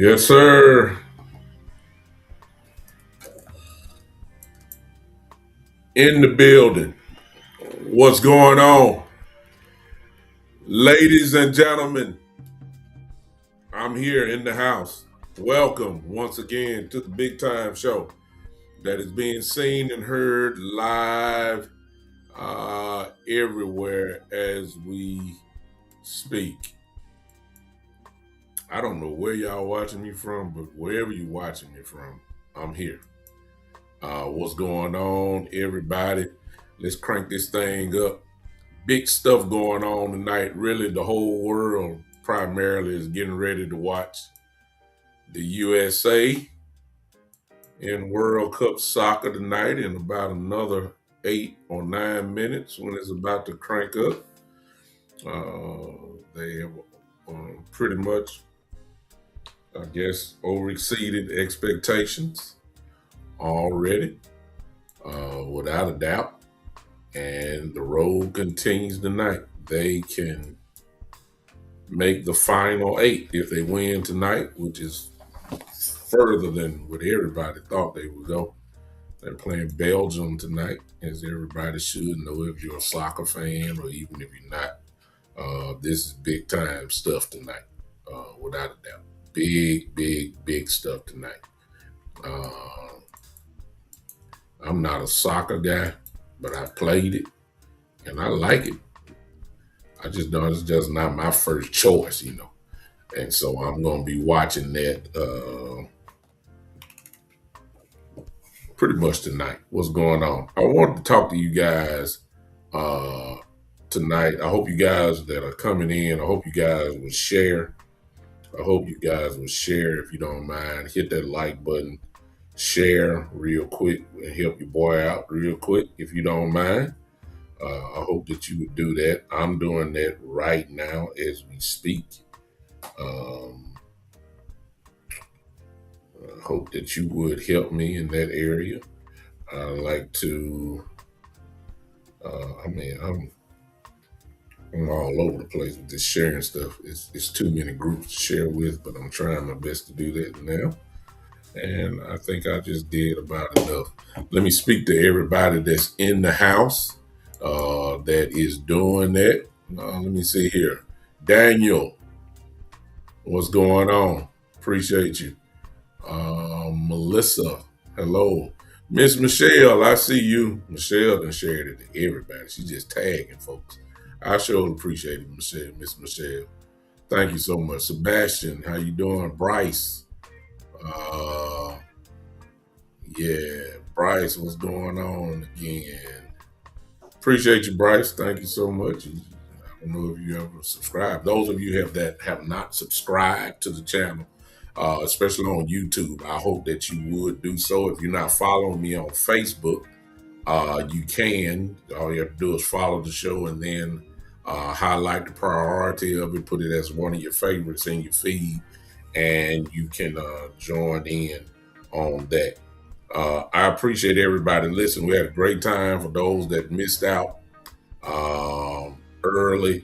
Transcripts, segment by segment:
Yes, sir. In the building. What's going on? Ladies and gentlemen, I'm here in the house. Welcome once again to the Big Time Show that is being seen and heard live everywhere as we speak. I don't know where y'all watching me from, but wherever you're watching me from, I'm here. What's going on, everybody? Let's crank this thing up. Big stuff going on tonight. Really, the whole world primarily is getting ready to watch the USA in World Cup soccer tonight in about another 8 or 9 minutes when it's about to crank up. They have pretty much, I guess, over exceeded expectations already, without a doubt. And the road continues tonight. They can make the final eight if they win tonight, which is further than what everybody thought they would go. They're playing Belgium tonight, as everybody should know if you're a soccer fan or even if you're not. This is big time stuff tonight, without a doubt. Big, big, big stuff tonight. Uh, I'm not a soccer guy, but I played it and I like it. I just know it's just not my first choice. And so I'm going to be watching that pretty much tonight. What's going on? I wanted to talk to you guys uh, tonight. I hope you guys that are coming in, I hope you guys will share. I hope you guys will share if you don't mind. Hit that like button, share real quick, and help your boy out real quick if you don't mind. I hope that you would do that. I'm doing that right now as we speak. Um, I hope that you would help me in that area. I like to. I'm all over the place with this sharing stuff. It's too many groups to share with, but I'm trying my best to do that now. And I think I just did about enough. Let me speak to everybody that's in the house that is doing that. Let me see here. Daniel, what's going on? Appreciate you. Melissa, hello. Miss Michelle, I see you. Michelle done shared it to everybody. She's just tagging folks. I sure appreciate it, Michelle, Miss Michelle. Thank you so much. Sebastian, how you doing? Bryce, uh, yeah, Bryce, what's going on again? Appreciate you, Bryce. Thank you so much. I don't know if you ever subscribed. Those of you that have not subscribed to the channel, especially on YouTube, I hope that you would do so. If you're not following me on Facebook, you can. All you have to do is follow the show and then highlight the priority of it, put it as one of your favorites in your feed, and you can join in on that. I appreciate everybody. Listen, we had a great time. For those that missed out earlier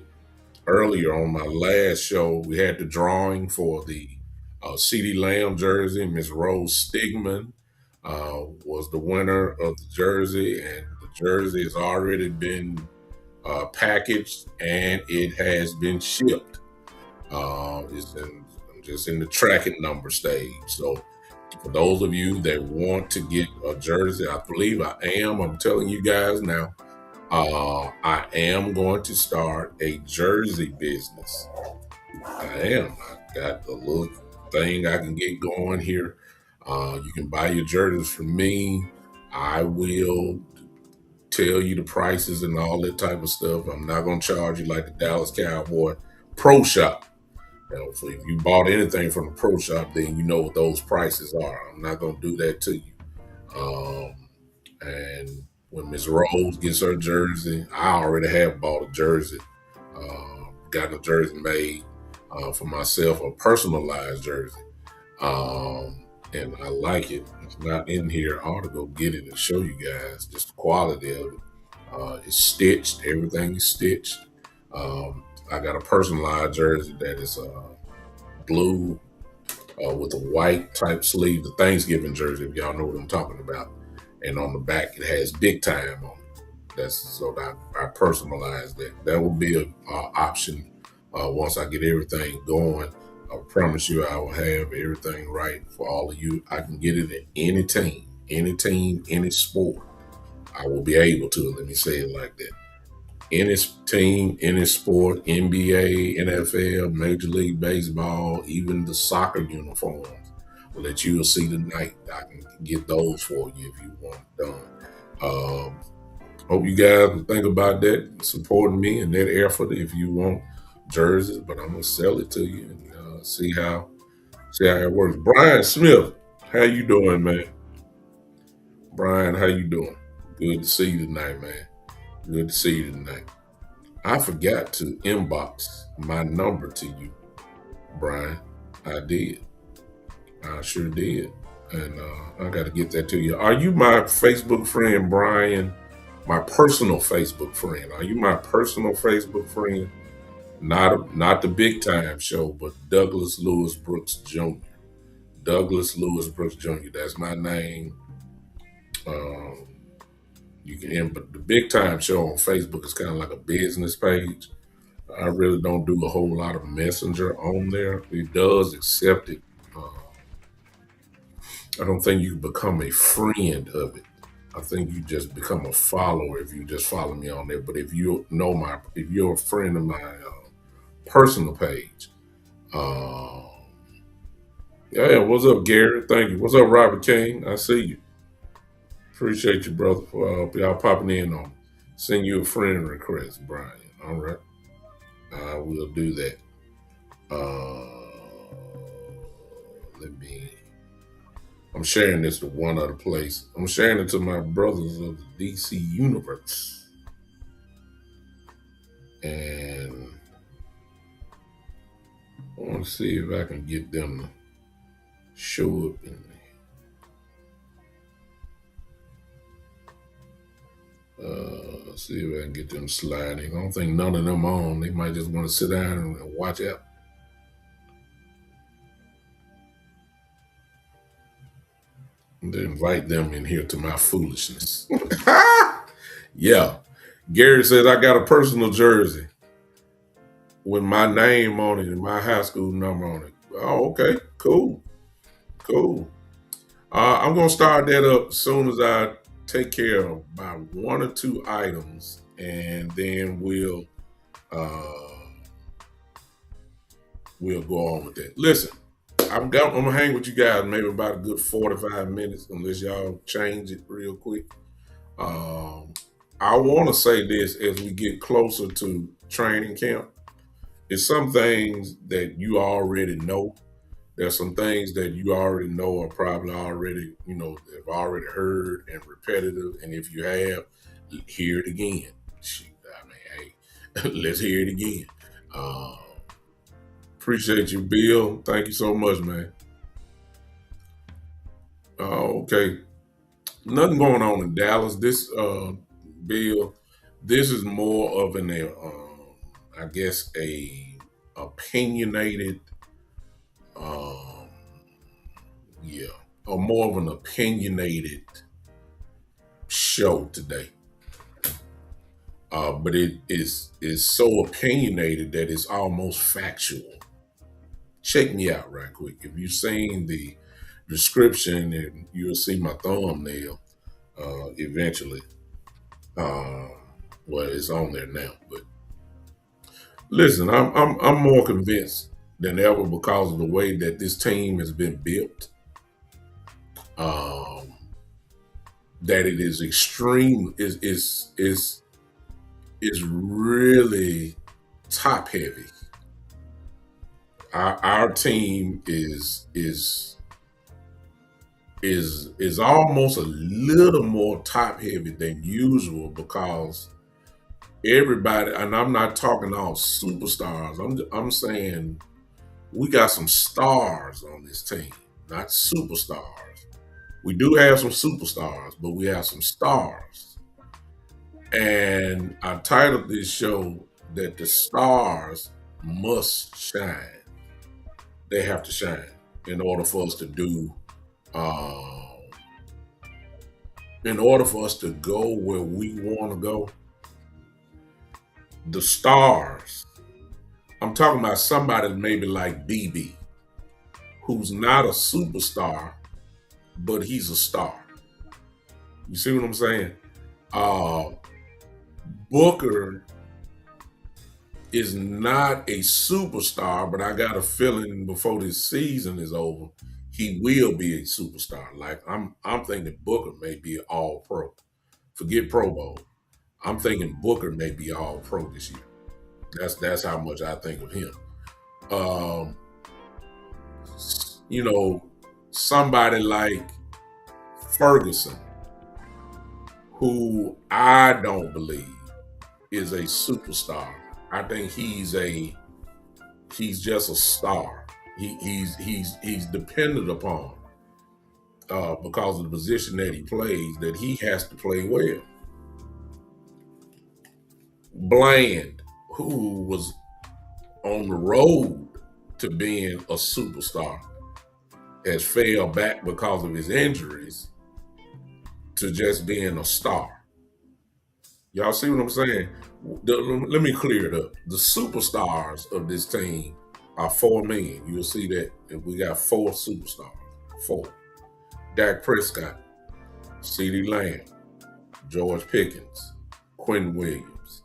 on my last show, we had the drawing for the CD Lamb jersey. Miss Rose Stigman was the winner of the jersey, and the jersey has already been packaged and it has been shipped. I'm just in the tracking number stage. So for those of you that want to get a jersey, I believe I am. I'm telling you guys now. I am going to start a jersey business. I am. I got a little thing I can get going here. You can buy your jerseys from me. I will tell you the prices and all that type of stuff. I'm not going to charge you like the Dallas Cowboy Pro Shop. So if you bought anything from the Pro Shop, then you know what those prices are. I'm not going to do that to you. Um, and when Miss Rose gets her jersey, I already have bought a jersey. Got a jersey made for myself, a personalized jersey. And I like it. It's not in here. I ought to go get it and show you guys just the quality of it. It's stitched. Everything is stitched. I got a personalized jersey that is blue with a white type sleeve, the Thanksgiving jersey, if y'all know what I'm talking about. And on the back, it has big time on it. That's so that I personalize that. That will be an option once I get everything going. I promise you I will have everything right for all of you. I can get it in any team, any sport. I will be able to. Let me say it like that. Any team, any sport, NBA, NFL, Major League Baseball, even the soccer uniforms that you will see tonight. I can get those for you if you want it done. Hope you guys will think about that, supporting me in that effort if you want jerseys, but I'm gonna sell it to you and see how it works. Brian Smith, how you doing, man? Brian, how you doing? Good to see you tonight, man. Good to see you tonight. I forgot to inbox my number to you, Brian. I did. I sure did. And I got to get that to you. Are you my Facebook friend, Brian? My personal Facebook friend. Are you my personal Facebook friend? Not the big time show, but Douglas Lewis Brooks Jr. Douglas Lewis Brooks Jr. That's my name. Um, you can end, but the big time show on Facebook is kind of like a business page. I really don't do a whole lot of messenger on there. It does accept it. Uh, I don't think you become a friend of it. I think you just become a follower if you just follow me on there. But if you're a friend of my personal page, uh, yeah, what's up, Gary? Thank you. What's up, Robert King? I see you. Appreciate you, brother, for y'all popping in on me. Send you a friend request, Brian. All right, I will do that. Let me. I'm sharing this to one other place. I'm sharing it to my brothers of the DC universe, and I want to see if I can get them to show up in see if I can get them sliding. I don't think none of them on. They might just want to sit down and watch out. And then invite them in here to my foolishness. Yeah. Gary says I got a personal jersey with my name on it and my high school number on it. Oh, okay. Cool. Cool. I'm gonna start that up as soon as I take care of about one or two items, and then uh, we'll go on with that. Listen, I'm gonna hang with you guys maybe about a good 45 minutes, unless y'all change it real quick. Um, I want to say this as we get closer to training camp. It's some things that you already know. There's some things that you already know are probably already, have already heard and repetitive. And if you have, hear it again. Shoot, I mean, hey, let's hear it again. Uh, Appreciate you, Bill. Thank you so much, man. Okay. Nothing going on in Dallas. Bill, this is more of I guess, a opinionated, um, yeah, or more of an opinionated show today. But it is so opinionated that it's almost factual. Check me out right quick. If you've seen the description, and you'll see my thumbnail eventually. Uh, well, it's on there now. But listen, I'm more convinced than ever because of the way that this team has been built. Um, that it is extreme is really top heavy. Our team is almost a little more top heavy than usual because everybody, and I'm not talking all superstars. I'm saying we got some stars on this team, not superstars. We do have some superstars, but we have some stars. And I titled this show that the stars must shine. They have to shine in order for us to do, uh, in order for us to go where we want to go. The stars. I'm talking about somebody maybe like BB, who's not a superstar, but he's a star. You see what I'm saying? Uh, Booker is not a superstar, but I got a feeling before this season is over, he will be a superstar. Like I'm thinking Booker may be an all pro. Forget Pro Bowl. I'm thinking Booker may be all pro this year. That's how much I think of him. Um, you know, Somebody like Ferguson, who I don't believe is a superstar. I think he's just a star. He's dependent upon because of the position that he plays that he has to play well. Bland, who was on the road to being a superstar, has fell back because of his injuries to just being a star. Y'all see what I'm saying? Let me clear it up. The superstars of this team are four men. You'll see that we got four superstars. Four. Dak Prescott, CeeDee Lamb, George Pickens, Quinn Williams.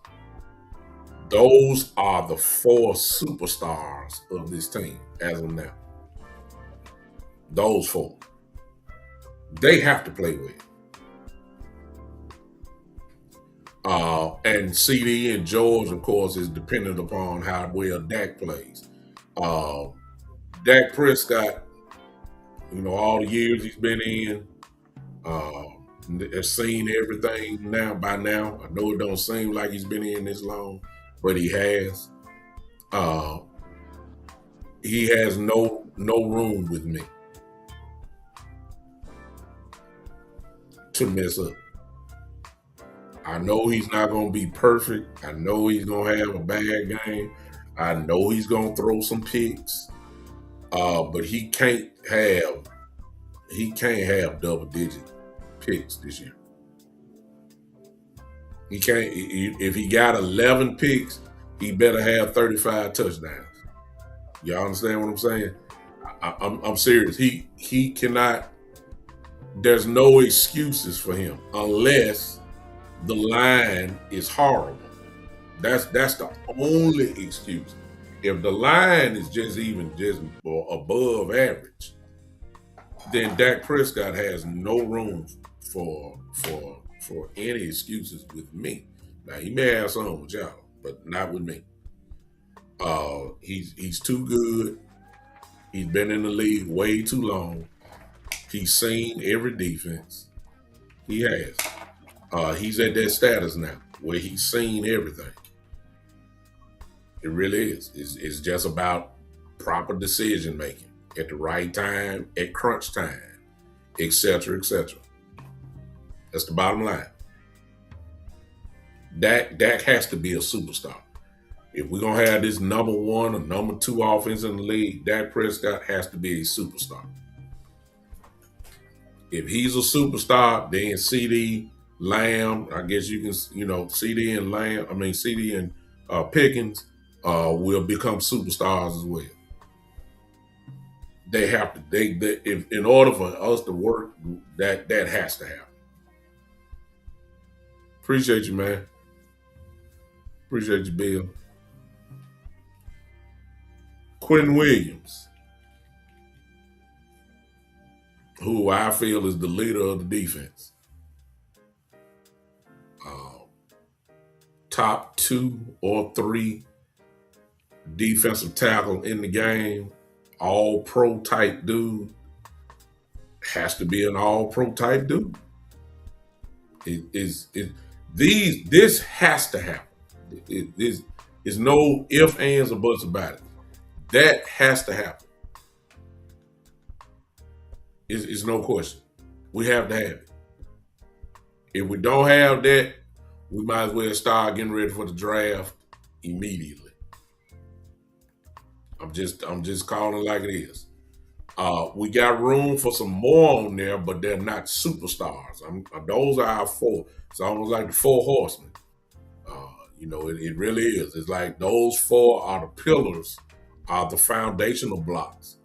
Those are the four superstars of this team as of now. Those four. They have to play with. And CD and George, of course, is dependent upon how well Dak plays. Dak Prescott, all the years he's been in, has seen everything now by now. I know it don't seem like he's been in this long, but he has. He has no room with me to mess up. I know he's not going to be perfect. I know he's going to have a bad game. I know he's going to throw some picks. But he can't have double-digit picks this year. He can't. If he got 11 picks, he better have 35 touchdowns. Y'all understand what I'm saying? I'm serious. He cannot. There's no excuses for him unless the line is horrible. That's the only excuse. If the line is just above average, then Dak Prescott has no room for any excuses with me. Now he may have some with y'all, but not with me. He's too good. He's been in the league way too long. He's seen every defense. He has. He's at that status now where he's seen everything. It really is. It's just about proper decision making at the right time, at crunch time, etc., etc. That's the bottom line. Dak has to be a superstar. If we're gonna have this number one or number two offense in the league, Dak Prescott has to be a superstar. If he's a superstar, then CD, Lamb, I guess you can, CD and Lamb, CD and Pickens will become superstars as well. They have to. If in order for us to work, that has to happen. Appreciate you, man. Appreciate you, Bill. Quinn Williams, who I feel is the leader of the defense. Top 2 or 3 defensive tackle in the game, all pro type dude, has to be an all pro type dude. This has to happen. There's no ifs, ands, or buts about it. That has to happen. It's no question. We have to have it. If we don't have that, we might as well start getting ready for the draft immediately. I'm just calling it like it is. We got room for some more on there, but they're not superstars. Those are our 4. It's almost like the 4 horsemen. It really is. It's like those 4 are the pillars, are the foundational blocks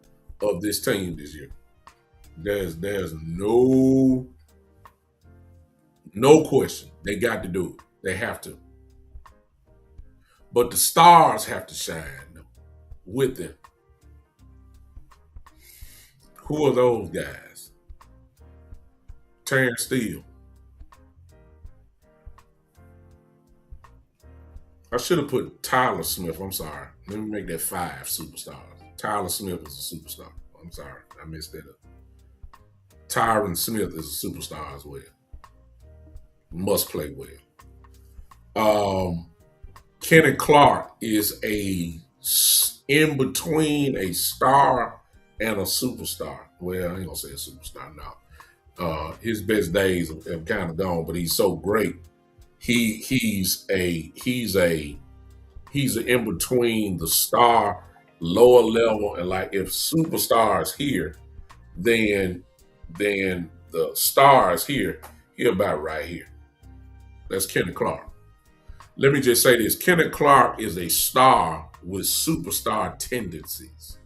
of this team this year. There's no question. They got to do it. They have to. But the stars have to shine with them. Who are those guys? Terrence Steele. I should have put Tyler Smith. I'm sorry. Let me make that 5 superstars. Tyler Smith is a superstar. I'm sorry. I messed that up. Tyron Smith is a superstar as well. must play well. Kenny Clark is in between a star and a superstar. Well, I ain't gonna say a superstar now. His best days have kind of gone, but he's so great. He's a in between the star, lower level, and like if superstars here, then the stars here, he about right here. That's Kenny Clark. Let me just say this: Kenny Clark is a star with superstar tendencies.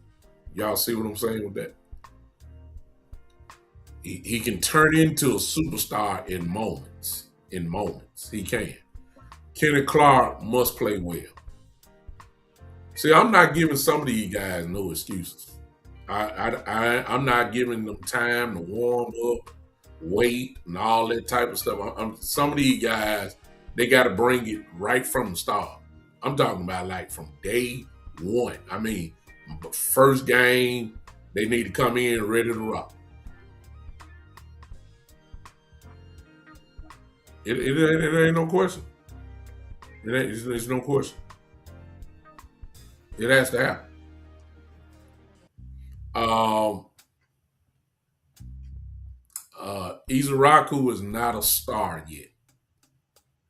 Y'all see what I'm saying with that? He can turn into a superstar in moments. In moments, he can. Kenny Clark must play well. See, I'm not giving some of these guys no excuses. I'm not giving them time to warm up, wait, and all that type of stuff. Some of these guys, they got to bring it right from the start. I'm talking about like from day one. I mean, first game, they need to come in ready to rock. It ain't no question. It's no question. It has to happen. Um, Izaraku is not a star yet.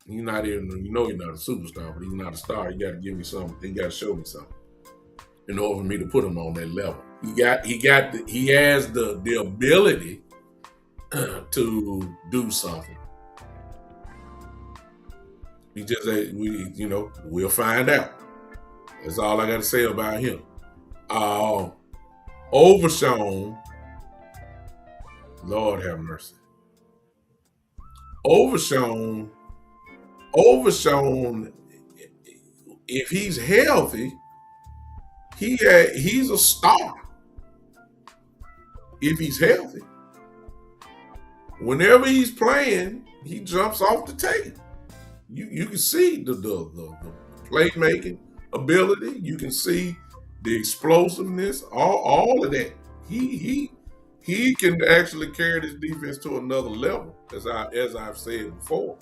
He's not even, you know, he's not a superstar, but he's not a star. You got to give me something. He got to show me something in order for me to put him on that level. He has the ability to do something. He just, we'll find out. That's all I got to say about him. Overshown, Lord have mercy. Overshown, if he's healthy, he's a star. If he's healthy, whenever he's playing, he jumps off the tape. You can see the playmaking ability. You can see the explosiveness, all of that. He can actually carry this defense to another level, as I've said before.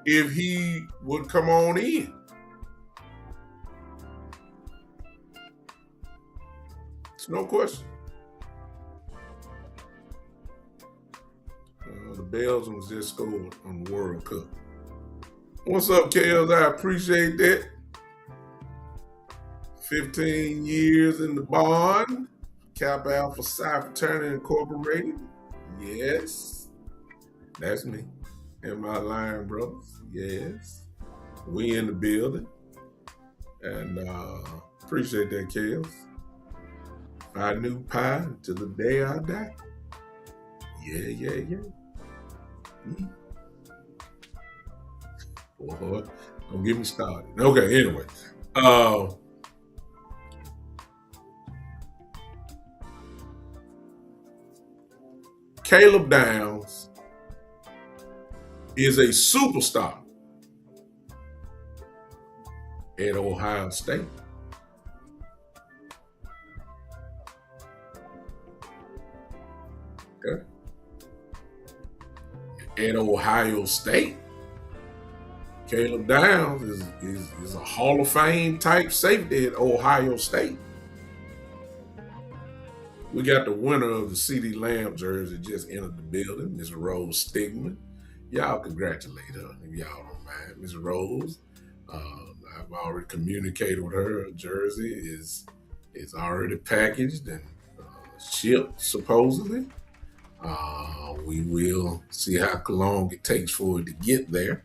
If he would come on in. It's no question. The Belgians just scored on the World Cup. What's up, Kels? I appreciate that. 15 years in the bond. Kappa Alpha Psi Fraternity Incorporated. Yes. That's me. And my Lion Brothers. Yes. We in the building. And appreciate that, Kels. I knew pie till the day I die. Yeah. Boy, don't get me started. Okay, anyway. Caleb Downs is a superstar at Ohio State. Okay. At Ohio State, Caleb Downs is a Hall of Fame type safety at Ohio State. We got the winner of the CD Lamb jersey just entered the building, Miss Rose Stigman. Y'all congratulate her if y'all don't mind. Miss Rose, I've already communicated with her. Her jersey is already packaged and shipped, supposedly. We will see how long it takes for it to get there.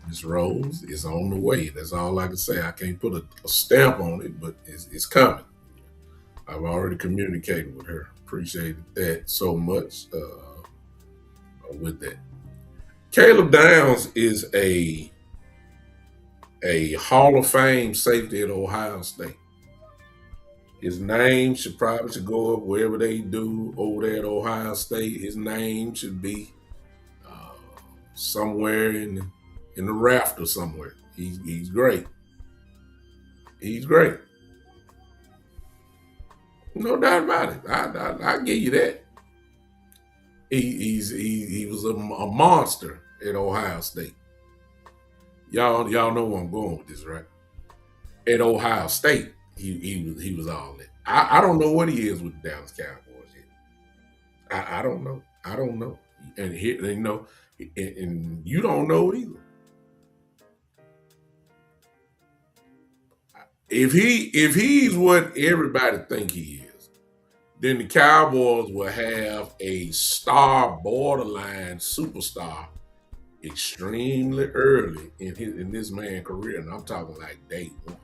Miss Rose is on the way. That's all I can say. I can't put a stamp on it, but it's coming. I've already communicated with her. Appreciated that so much with that. Caleb Downs is a Hall of Fame safety at Ohio State. His name should go up wherever they do over there at Ohio State. His name should be somewhere in the rafter somewhere. He's great. He's great. No doubt about it. I give you that. He was a monster at Ohio State. Y'all know where I'm going with this, right? At Ohio State, he was all that. I don't know what he is with the Dallas Cowboys yet. I don't know. I don't know. And here, and you don't know either. If he's what everybody think he is, then the Cowboys will have a star, borderline superstar, extremely early in this man's career, and I'm talking like day one.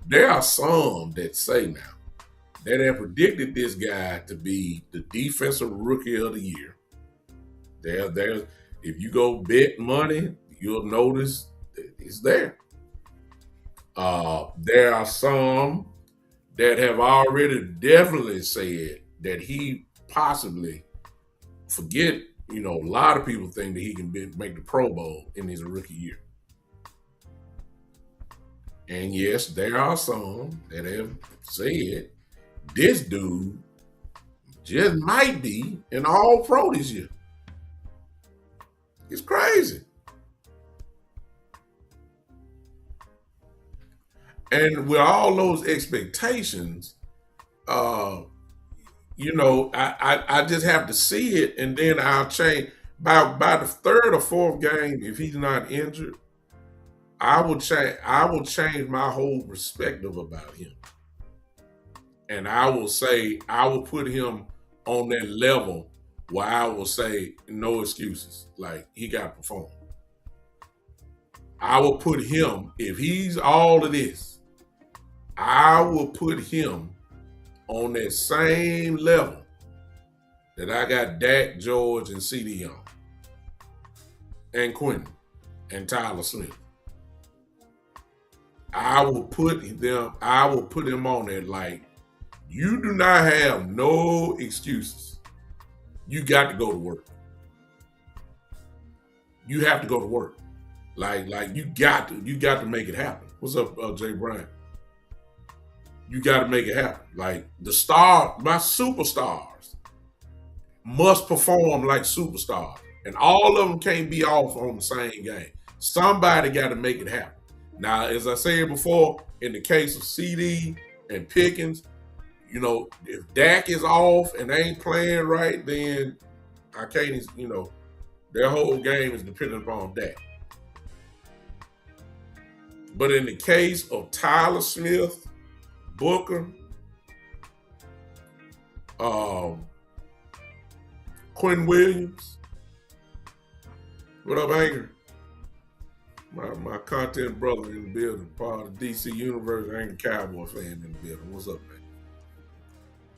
There are some that say now that have predicted this guy to be the defensive rookie of the year. There's if you go bet money, you'll notice that it's there. There are some that have already definitely said that he possibly forget. A lot of people think that he can make the Pro Bowl in his rookie year. And yes, there are some that have said this dude just might be an all pro this year. It's crazy. And with all those expectations, uh, I just have to see it, and then I'll change by the third or fourth game. If he's not injured, I will change. I will change my whole perspective about him, and I will say I will put him on that level where I will say no excuses. Like he got to perform. I will put him if he's all of this. I will put him on that same level that I got Dak, George, and CD on, and Quentin, and Tyler Smith. I will put them. I will put him on there. Like you do not have no excuses. You got to go to work. You have to go to work. Like you got to make it happen. What's up, Jay Bryant? You got to make it happen. Like my superstars must perform like superstars, and all of them can't be off on the same game. Somebody got to make it happen. Now, as I said before, in the case of CD and Pickens, if Dak is off and they ain't playing right, then I can't. Their whole game is dependent upon Dak. But in the case of Tyler Smith, Booker, um, Quinn Williams. What up, Anchor? My content brother in the building, part of the DC Universe, Anchor Cowboy fan in the building. What's up, man?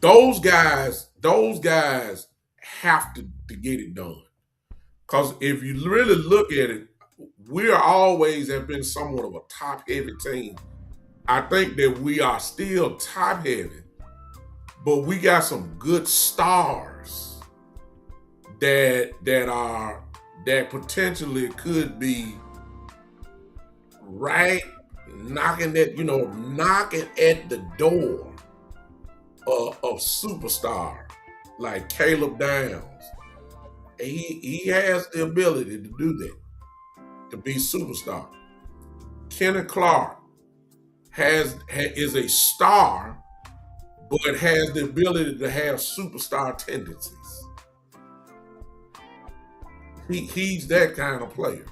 Those guys have to get it done. Because if you really look at it, we are always have been somewhat of a top heavy team. I think that we are still top heavy, but we got some good stars that potentially could be right knocking at the door of superstar like Caleb Downs. He has the ability to do that, to be superstar. Kenny Clark is a star, but has the ability to have superstar tendencies. He's that kind of player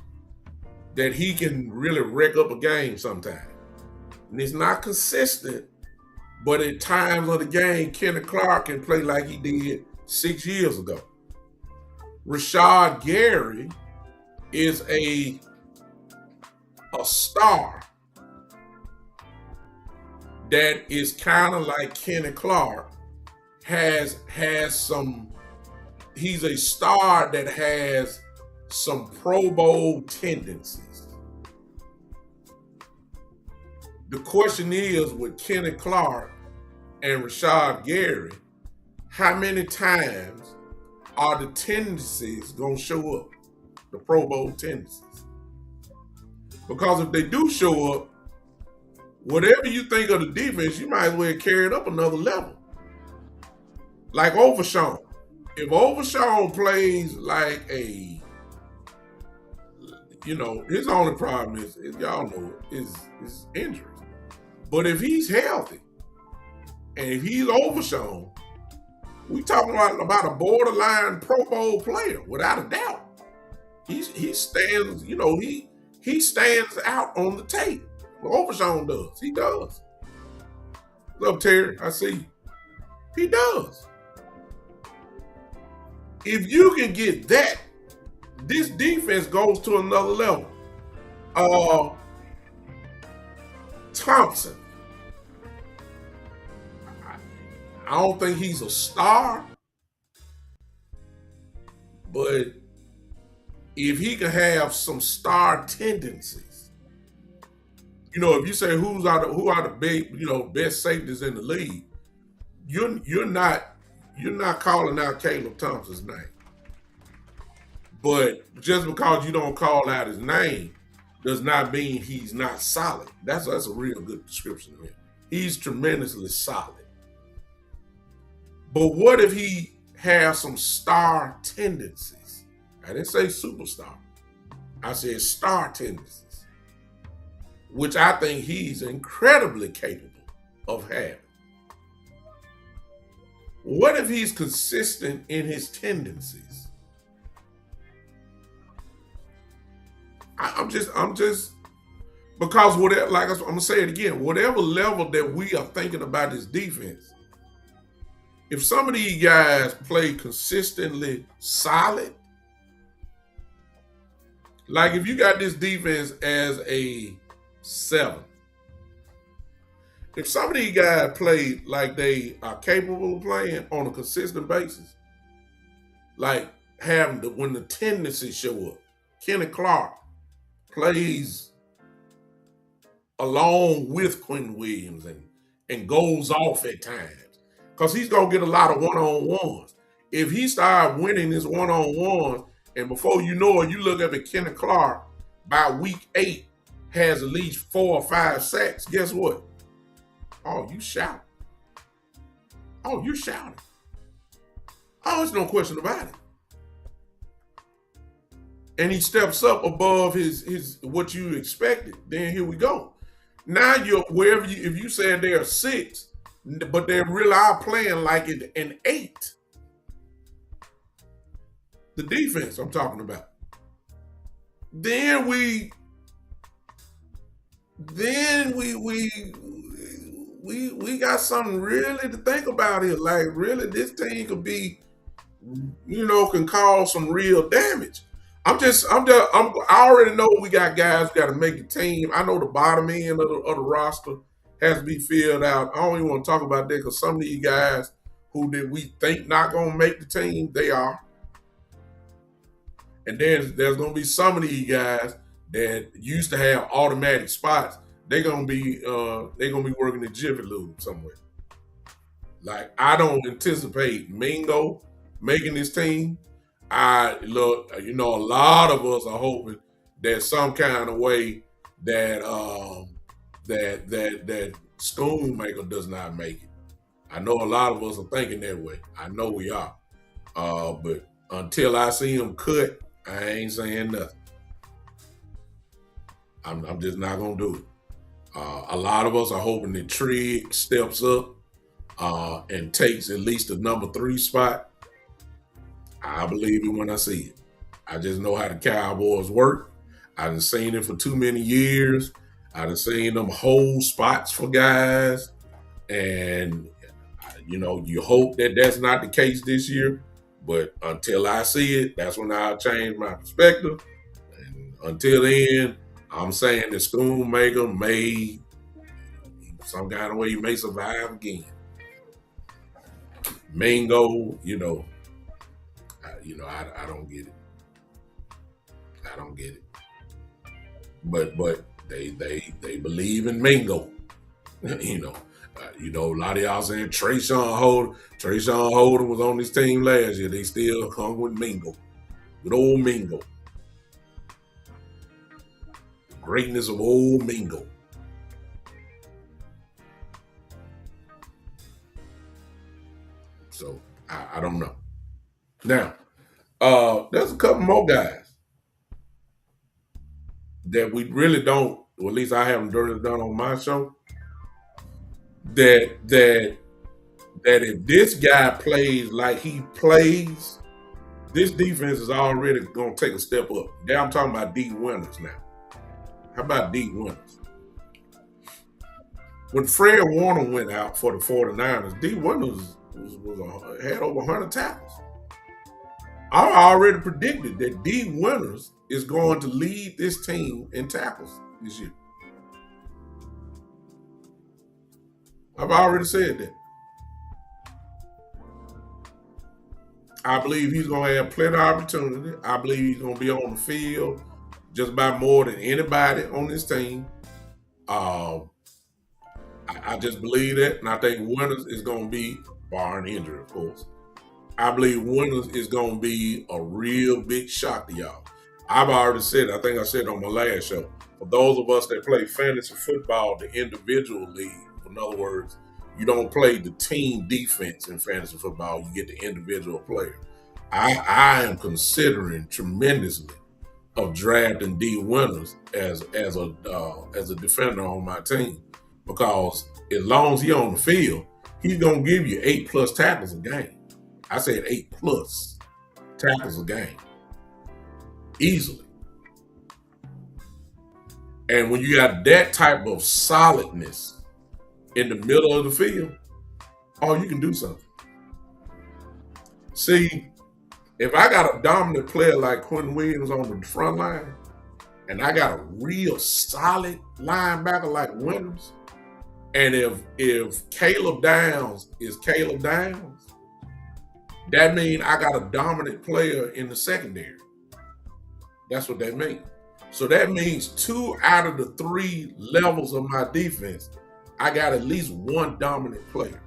that he can really wreck up a game sometimes. And it's not consistent, but at times of the game, Kenny Clark can play like he did 6 years ago. Rashad Gary is a star that is kind of like Kenny Clark. He's a star that has some Pro Bowl tendencies. The question is with Kenny Clark and Rashad Gary, how many times are the tendencies going to show up? The Pro Bowl tendencies. Because if they do show up, whatever you think of the defense, you might as well carry it up another level. Like Overshawn. If Overshawn plays like his only problem is y'all know it, is injuries. But if he's healthy and if he's Overshawn, we talking about a borderline Pro Bowl player without a doubt. He stands, he stands out on the tape. Overshawn does. He does. What's up, Terry? I see you. He does. If you can get that, this defense goes to another level. Thompson. I don't think he's a star, but if he can have some star tendencies, if you say who are the big, best safeties in the league, you're not calling out Caleb Thompson's name. But just because you don't call out his name does not mean he's not solid. That's a real good description of him. He's tremendously solid. But what if he has some star tendencies? I didn't say superstar. I said star tendencies, which I think he's incredibly capable of having. What if he's consistent in his tendencies? I'm just because whatever, like I'm gonna say it again, whatever level that we are thinking about this defense, if some of these guys play consistently solid, like if you got this defense as a 7, if some of these guys play like they are capable of playing on a consistent basis, like when the tendencies show up, Kenny Clark plays along with Quentin Williams and goes off at times because he's going to get a lot of one-on-ones. If he starts winning his one-on-ones, and before you know it, you look up at Kenny Clark by week 8 has at least 4 or 5 sacks, guess what? Oh, you shouting. Oh, you're shouting. Oh, there's no question about it. And he steps up above his what you expected. Then here we go. Now you're if you said they're 6, but they really are playing like an 8. The defense I'm talking about. Then we got something really to think about here. Like really, this team could be, can cause some real damage. I already know we got guys who got to make the team. I know the bottom end of the roster has to be filled out. I don't even want to talk about that because some of these guys who did we think not going to make the team, they are. And then there's going to be some of these guys that used to have automatic spots. They're going to be working at Jiffy Lube somewhere. Like I don't anticipate Mingo making this team. A lot of us are hoping that some kind of way that that Schoonmaker does not make it. I know a lot of us are thinking that way. I know we are. But until I see him cut, I ain't saying nothing. I'm just not gonna do it. A lot of us are hoping that Trigg steps up and takes at least the number 3 spot. I believe it when I see it. I just know how the Cowboys work. I done seen it for too many years. I done seen them hold spots for guys. And, you hope that that's not the case this year. But until I see it, that's when I'll change my perspective. And until then, I'm saying the Schoonmaker may, some kind of way, he may survive again. Mingo, I don't get it. I don't get it. But they believe in Mingo. A lot of y'all saying Trayshawn Holden was on this team last year. They still hung with Mingo. Good old Mingo. The greatness of old Mingo. So I don't know. Now, there's a couple more guys that we really don't, or at least I haven't done on my show. That if this guy plays like he plays, this defense is already going to take a step up. Now I'm talking about D Winters now. How about D Winters? When Fred Warner went out for the 49ers, D Winters had over 100 tackles. I already predicted that D Winters is going to lead this team in tackles this year. I've already said that. I believe he's going to have plenty of opportunity. I believe he's going to be on the field just about more than anybody on this team. I just believe that, and I think Winters is going to be, barring injury, of course. I believe Winters is going to be a real big shock to y'all. I've already said, I think I said on my last show, for those of us that play fantasy football, the individual league, in other words, you don't play the team defense in fantasy football, you get the individual player. I am considering tremendously of drafting D Winters as a defender on my team, because as long as he's on the field, he's gonna give you 8+ tackles a game. I said 8+ tackles a game, easily. And when you got that type of solidness in the middle of the field, oh, you can do something. See, if I got a dominant player like Quentin Williams on the front line, and I got a real solid linebacker like Winters, and if Caleb Downs is Caleb Downs, that means I got a dominant player in the secondary. That's what that means. So that means 2 out of the 3 levels of my defense, I got at least one dominant player.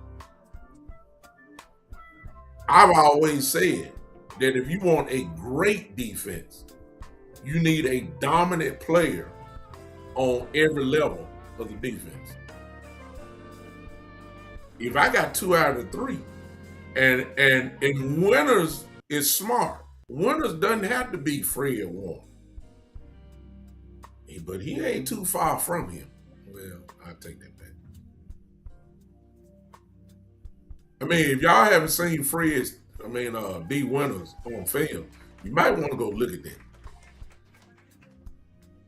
I've always said that if you want a great defense, you need a dominant player on every level of the defense. If I got 2 out of 3, and Winters is smart. Winters doesn't have to be Fred Warner, but he ain't too far from him. Well, I'll take that back. I mean, if y'all haven't seen D Winters on film, you might want to go look at that.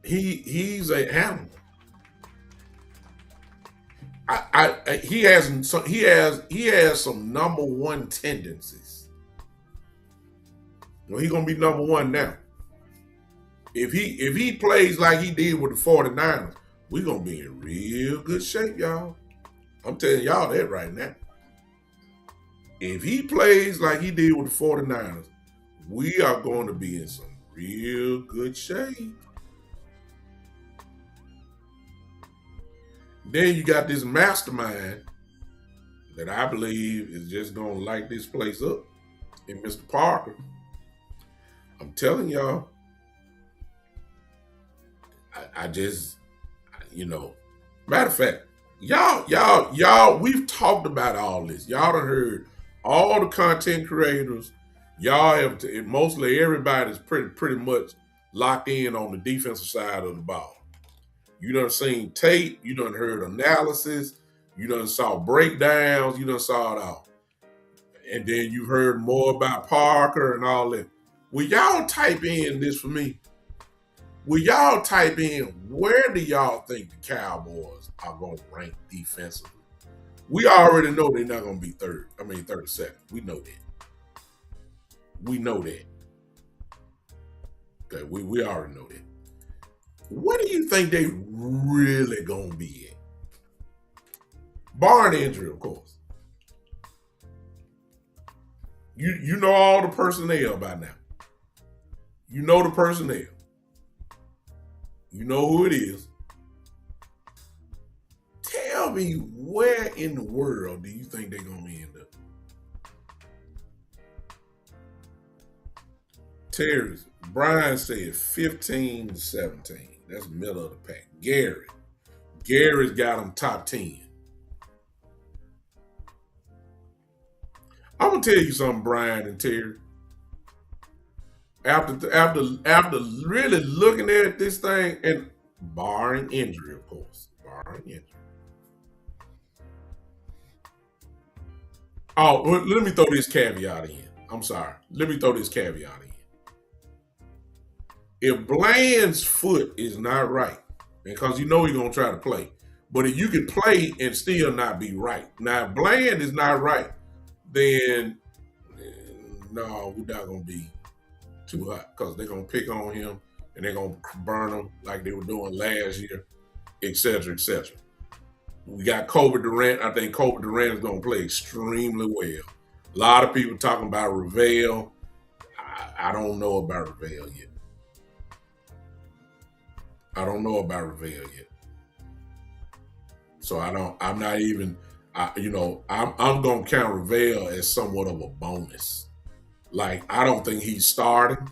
He's an animal. He has some number one tendencies. Well, he's gonna be number one now. If he plays like he did with the 49ers, we're gonna be in real good shape, y'all. I'm telling y'all that right now. If he plays like he did with the 49ers, we are going to be in some real good shape. Then you got this mastermind that I believe is just going to light this place up in Mr. Parker. I'm telling y'all, I just, matter of fact, y'all, we've talked about all this. Y'all done heard all the content creators. Y'all have, mostly everybody's pretty much locked in on the defensive side of the ball. You done seen tape, you done heard analysis, you done saw breakdowns, you done saw it all. And then you heard more about Parker and all that. Will y'all type in this for me? Will y'all type in, where do y'all think the Cowboys are going to rank defensively? We already know they're not going to be 32nd. We know that. We know that. Okay, we already know that. What do you think they really going to be at? Barring injury, of course. You know all the personnel by now. You know the personnel. You know who it is. Tell me, where in the world do you think they're going to end up? Terry's, Brian said 15-17. That's middle of the pack. Gary's got them top 10. I'm going to tell you something, Brian and Terry. After really looking at this thing, and barring injury, of course, barring injury. Oh, well, let me throw this caveat in. I'm sorry. Let me throw this caveat in. If Bland's foot is not right, because you know he's gonna try to play, but if you can play and still not be right, now if Bland is not right, then no, we're not gonna be too hot because they're gonna pick on him and they're gonna burn him like they were doing last year, etc., etc. We got Kobe Durant. I think Kobe Durant is gonna play extremely well. A lot of people talking about Ravel. I don't know about Ravel yet. I don't know about Ravel yet. So I don't. I'm not even. I'm gonna count Ravel as somewhat of a bonus. Like I don't think he's starting.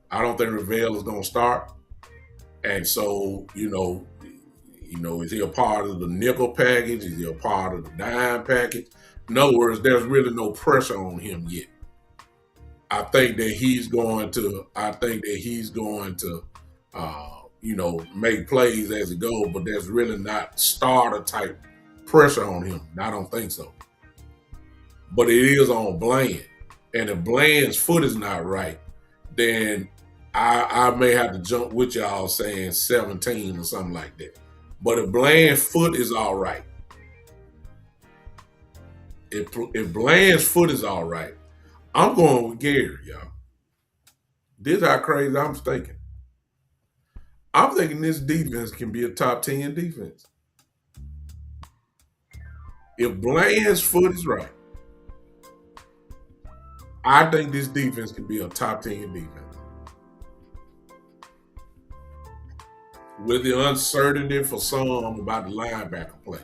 I don't think Ravel is gonna start. And so is he a part of the nickel package? Is he a part of the dime package? In other words, there's really no pressure on him yet. I think that he's going to. I think that he's going to. Make plays as it goes, but there's really not starter type pressure on him. I don't think so. But it is on Bland. And if Bland's foot is not right, then I may have to jump with y'all saying 17 or something like that. But if Bland's foot is all right, if Bland's foot is all right, I'm going with Gary, y'all. This is how crazy I'm thinking. I'm thinking this defense can be a top 10 defense. If Bland's foot is right, I think this defense can be a top 10 defense. With the uncertainty for some about the linebacker play,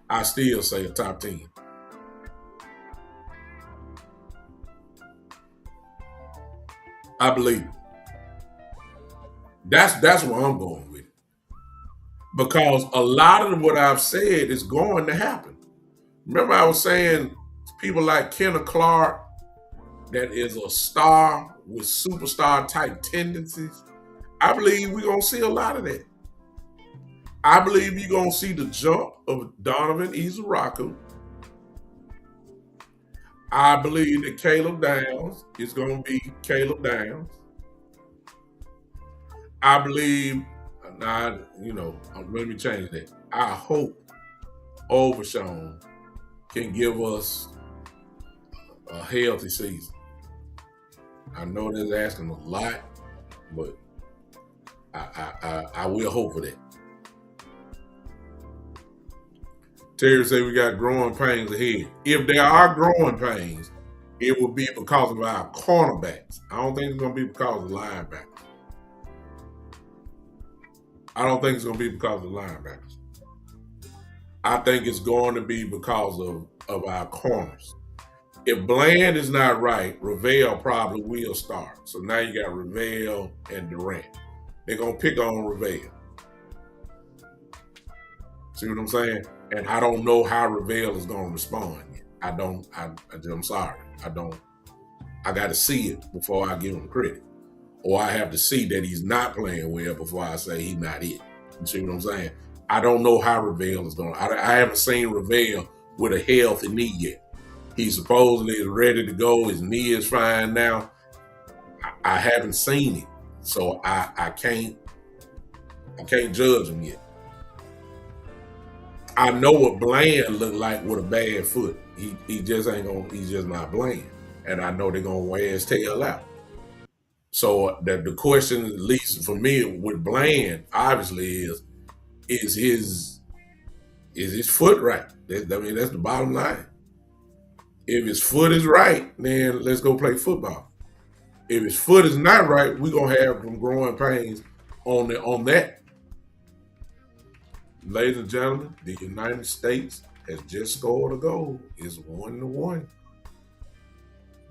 I still say a top 10. I believe it. That's where I'm going with it. Because a lot of what I've said is going to happen. Remember, I was saying people like Kenneth Clark, that is a star with superstar type tendencies. I believe we're gonna see a lot of that. I believe you're gonna see the jump of Donovan Izaraku. I believe that Caleb Downs is gonna be Caleb Downs. I believe now, let me change that. I hope Overshawn can give us a healthy season. I know that's asking a lot, but I will hope for that. Terry said we got growing pains ahead. If there are growing pains, it will be because of our cornerbacks. I don't think it's going to be because of linebackers. I don't think it's going to be because of linebackers. I think it's going to be because of our corners. If Bland is not right, Ravel probably will start. So now you got Ravel and Durant. They're going to pick on Ravel. See what I'm saying? And I don't know how Ravel is going to respond. I'm sorry. I got to see it before I give him credit. Or I have to see that he's not playing well before I say he's not it. You see what I'm saying? I don't know how Ravel is going. I haven't seen Ravel with a healthy knee yet. He supposedly is ready to go. His knee is fine now. I haven't seen it, so I can't judge him yet. I know what Bland looked like with a bad foot. He just ain't gonna. He's just not Bland, and I know they're gonna wear his tail out. So the question, at least for me, with Bland, obviously is his foot right? That's the bottom line. If his foot is right, then let's go play football. If his foot is not right, we're gonna have some growing pains on that. Ladies and gentlemen, the United States has just scored a goal. It's 1-1.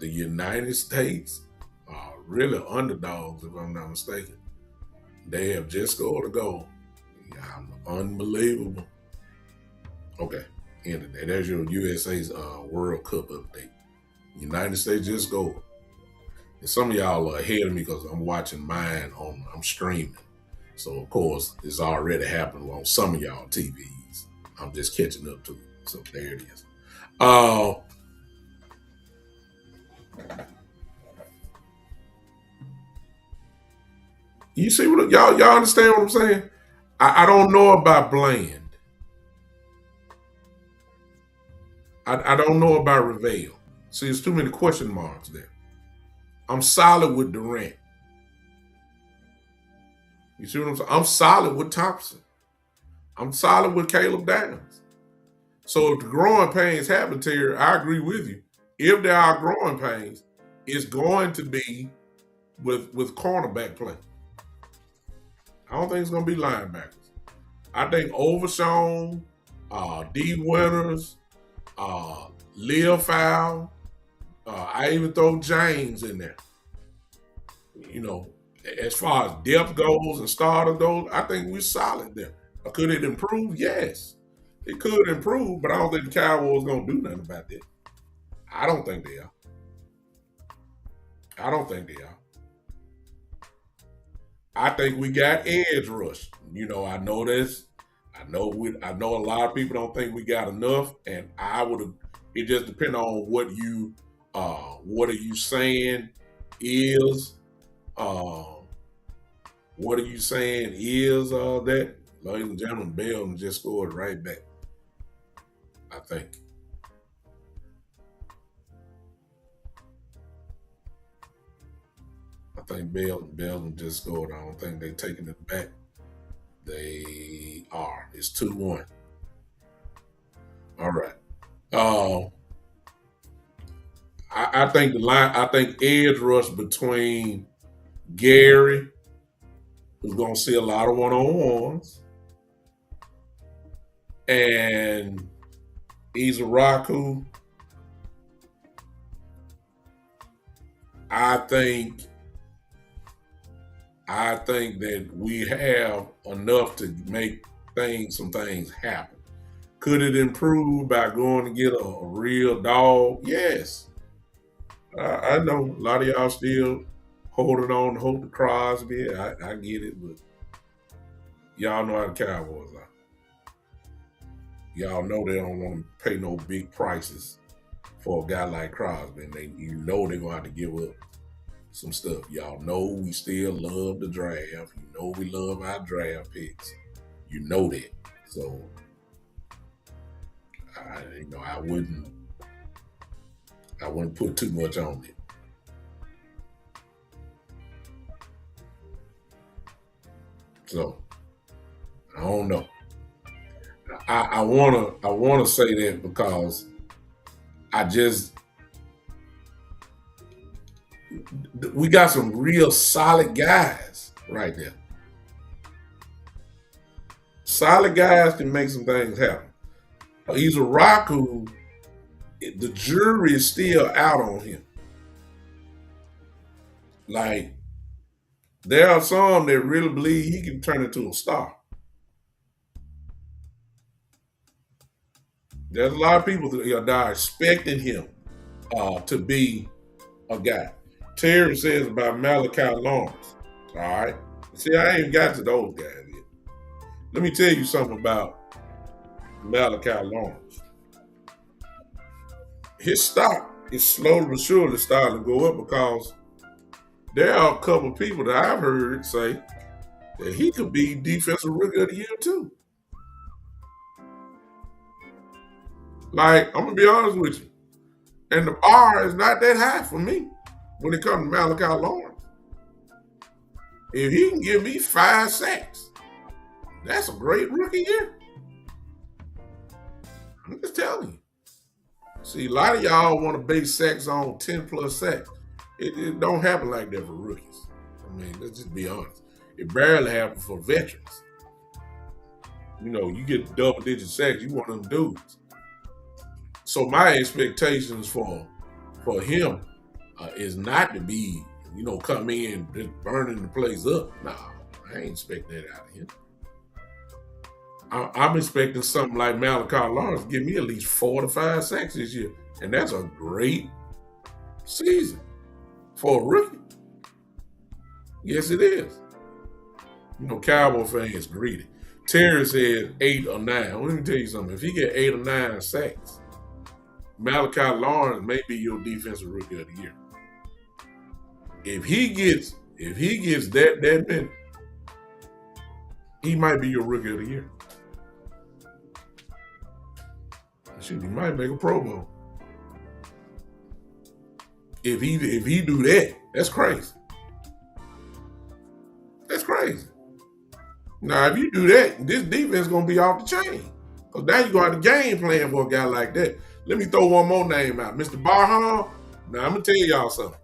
The United States are really underdogs, if I'm not mistaken. They have just scored a goal. Yeah, unbelievable. Okay, end of that. There's your USA's World Cup update. United States just scored. And some of y'all are ahead of me because I'm watching mine I'm streaming. So of course it's already happened on some of y'all TVs. I'm just catching up to it. So there it is. Uh you see what y'all understand what I'm saying? I don't know about bland. I don't know about Reveal. See, there's too many question marks there. I'm solid with Durant. You see what I'm saying? I'm solid with Thompson. I'm solid with Caleb Downs. So if the growing pains happen, Terry, I agree with you. If there are growing pains, it's going to be with cornerback play. I don't think it's going to be linebackers. I think Overshown, D. Winters, Lil Fowl, I even throw James in there. You know, as far as depth goes and starter goes, I think we're solid there. Could it improve? Yes. It could improve, but I don't think the Cowboys gonna do nothing about that. I don't think they are. I don't think they are. I think we got edge rush. You know, I know this. I know a lot of people don't think we got enough, and I would have. It just depends on what are you saying is uh, what are you saying is that, ladies and gentlemen, Bell just scored right back. I think. I think Bell just scored. I don't think they're taking it back. They are. It's 2-1. All right. Uh, I think the line. I think edge rush between Gary, who's going to see a lot of one-on-ones, and Izaraku. I think I think that we have enough to make some things happen. Could it improve by going to get a real dog? Yes. I know a lot of y'all still holding on to hope to Crosby. I get it, but y'all know how the Cowboys are. Y'all know they don't want to pay no big prices for a guy like Crosby, and you know they're gonna have to give up some stuff. Y'all know we still love the draft. You know we love our draft picks. You know that. So I wouldn't put too much on it. So I don't know. I wanna say that because I just we got some real solid guys right there. Solid guys can make some things happen. He's a rock who the jury is still out on him. Like there are some that really believe he can turn into a star. There's a lot of people that are expecting him to be a guy. Terry says about Malachi Lawrence. All right. See, I ain't got to those guys yet. Let me tell you something about Malachi Lawrence. His stock is slowly but surely starting to go up because there are a couple of people that I've heard say that he could be defensive rookie of the year too. Like, I'm gonna be honest with you. And the bar is not that high for me when it comes to Malachi Lawrence. If he can give me 5 sacks, that's a great rookie year. I'm just telling you. See, a lot of y'all want to base sacks on 10 plus sacks. It don't happen like that for rookies. I mean, let's just be honest. It barely happens for veterans. You know, you get double digit sacks, you one of them dudes. So my expectations for him is not to be, come in just burning the place up. Nah, I ain't expecting that out of him. I'm expecting something like Malachi Lawrence give me at least 4 to 5 sacks this year, and that's a great season. For a rookie. Yes, it is. Cowboy fans greedy. Terry said 8 or 9. Let me tell you something. If he get 8 or 9 sacks, Malachi Lawrence may be your defensive rookie of the year. If he gets that many, he might be your rookie of the year. Shoot, he might make a Pro Bowl. If he do that, that's crazy. That's crazy. Now, if you do that, this defense gonna be off the chain. Cause now you got the game plan for a guy like that. Let me throw one more name out, Mr. Barham. Now I'm gonna tell y'all something.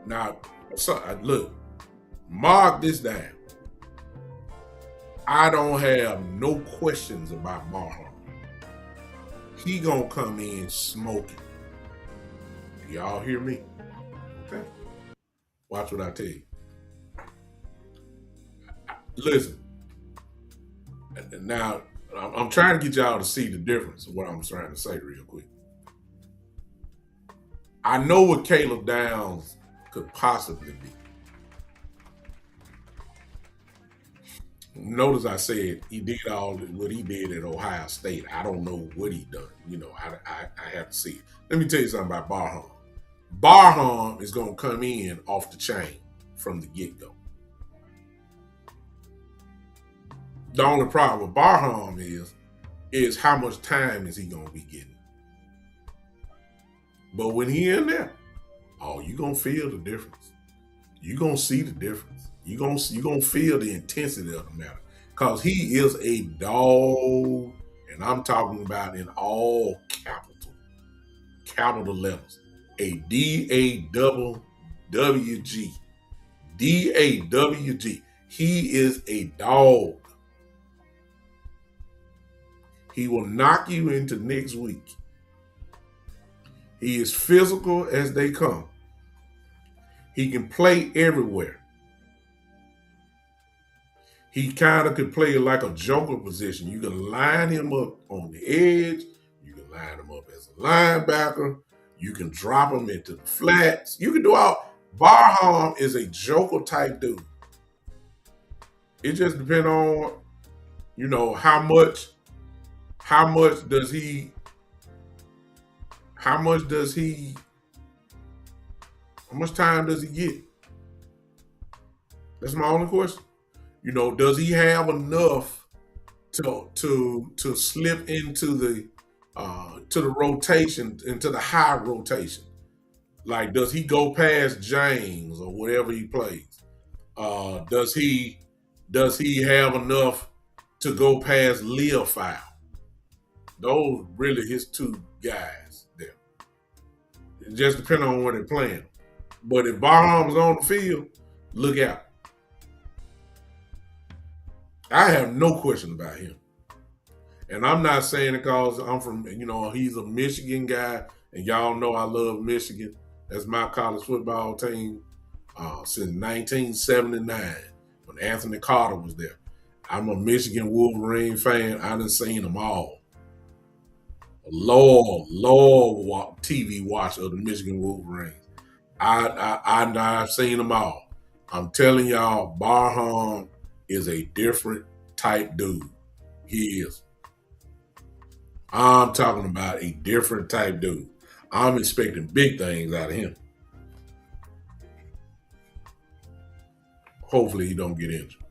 Now, look, mark this down. I don't have no questions about Barham. He gonna come in smoking. Y'all hear me? Okay. Watch what I tell you. Listen. Now, I'm trying to get y'all to see the difference of what I'm trying to say real quick. I know what Caleb Downs could possibly be. Notice I said he did all what he did at Ohio State. I don't know what he done. I have to see it. Let me tell you something about Barham. Barham is going to come in off the chain from the get-go. The only problem with Barham is how much time is he going to be getting. But when he in there, you're going to feel the difference. You're going to see the difference. You're going to feel the intensity of the matter. Because he is a dog, and I'm talking about in all capital letters. A D-A-W-G. D-A-W-G. He is a dog. He will knock you into next week. He is physical as they come. He can play everywhere. He kind of could play like a joker position. You can line him up on the edge. You can line him up as a linebacker. You can drop him into the flats. You can do all. Barham is a joker type dude. It just depends on, how much time does he get? That's my only question. Does he have enough to slip into the rotation, into the high rotation? Like, does he go past James or whatever he plays? Does he have enough to go past Leofile? Those really his two guys there. It just depends on where they're playing. But if Barham's on the field, look out. I have no question about him. And I'm not saying it because I'm from, he's a Michigan guy, and y'all know I love Michigan. That's my college football team since 1979 when Anthony Carter was there. I'm a Michigan Wolverine fan. I done seen them all. Lord TV watch of the Michigan Wolverines. I've seen them all. I'm telling y'all, Barham is a different type dude. He is. I'm talking about a different type dude. I'm expecting big things out of him. Hopefully he don't get injured.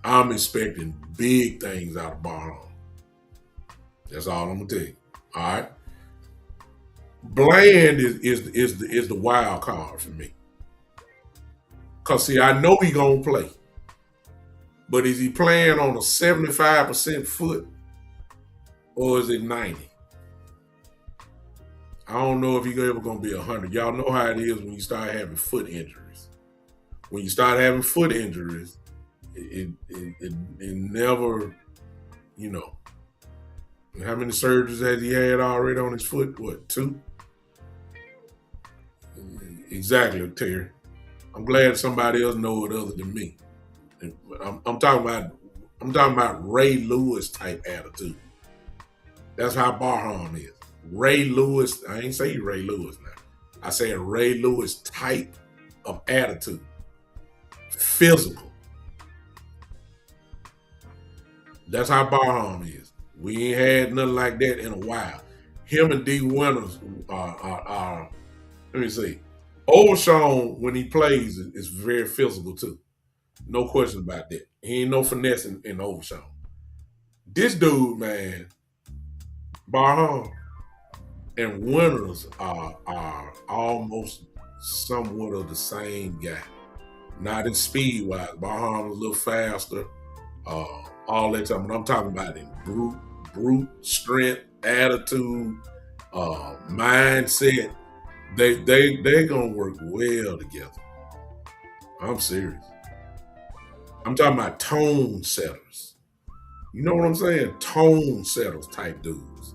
I'm expecting big things out of Barham. That's all I'm gonna tell you. All right. Bland is the wild card for me. Cause see, I know he gonna play, but is he playing on a 75% foot or is it 90? I don't know if he's ever gonna be 100. Y'all know how it is when you start having foot injuries. When you start having foot injuries, it never, How many surgeries has he had already on his foot? What, 2? Exactly, Terry. I'm glad somebody else knows it other than me. I'm talking about Ray Lewis type attitude. That's how Barham is. Ray Lewis, I ain't say Ray Lewis now. I say Ray Lewis type of attitude, physical. That's how Barham is. We ain't had nothing like that in a while. Him and D Winters are let me see. Overshawn, when he plays, is very physical too. No question about that. He ain't no finesse in Overshawn. This dude, man, Barham and Winters are almost somewhat of the same guy. Not in speed wise. Barham is a little faster. All that time. But I'm talking about in brute strength, attitude, mindset. They gonna work well together. I'm serious. I'm talking about tone setters. You know what I'm saying? Tone setters type dudes.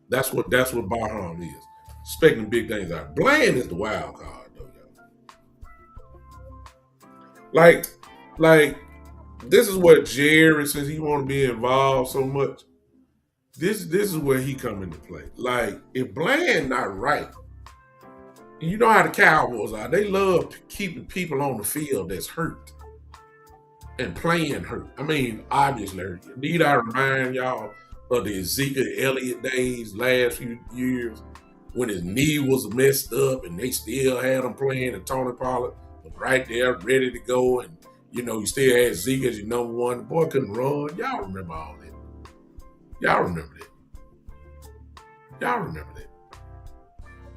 That's what Barham is. Expecting big things out. Bland is the wild card though, y'all. Like this is what Jerry, since he want to be involved so much. This is where he come into play. Like if Bland not right, you know how the Cowboys are. They love keeping people on the field that's hurt and playing hurt. I mean, obviously hurt. Need I remind y'all of the Ezekiel Elliott days last few years when his knee was messed up and they still had him playing and Tony Pollard was right there ready to go and you still had Zeke as your number one. The boy couldn't run. Y'all remember all that. Y'all remember that. Y'all remember that.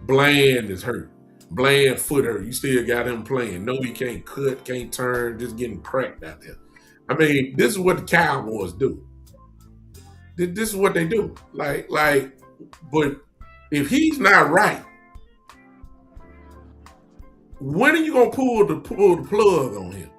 Bland is hurt. Bland foot hurt. You still got him playing. No, he can't cut, can't turn, just getting cracked out there. I mean, this is what the Cowboys do. This is what they do. But if he's not right, when are you gonna pull the plug on him?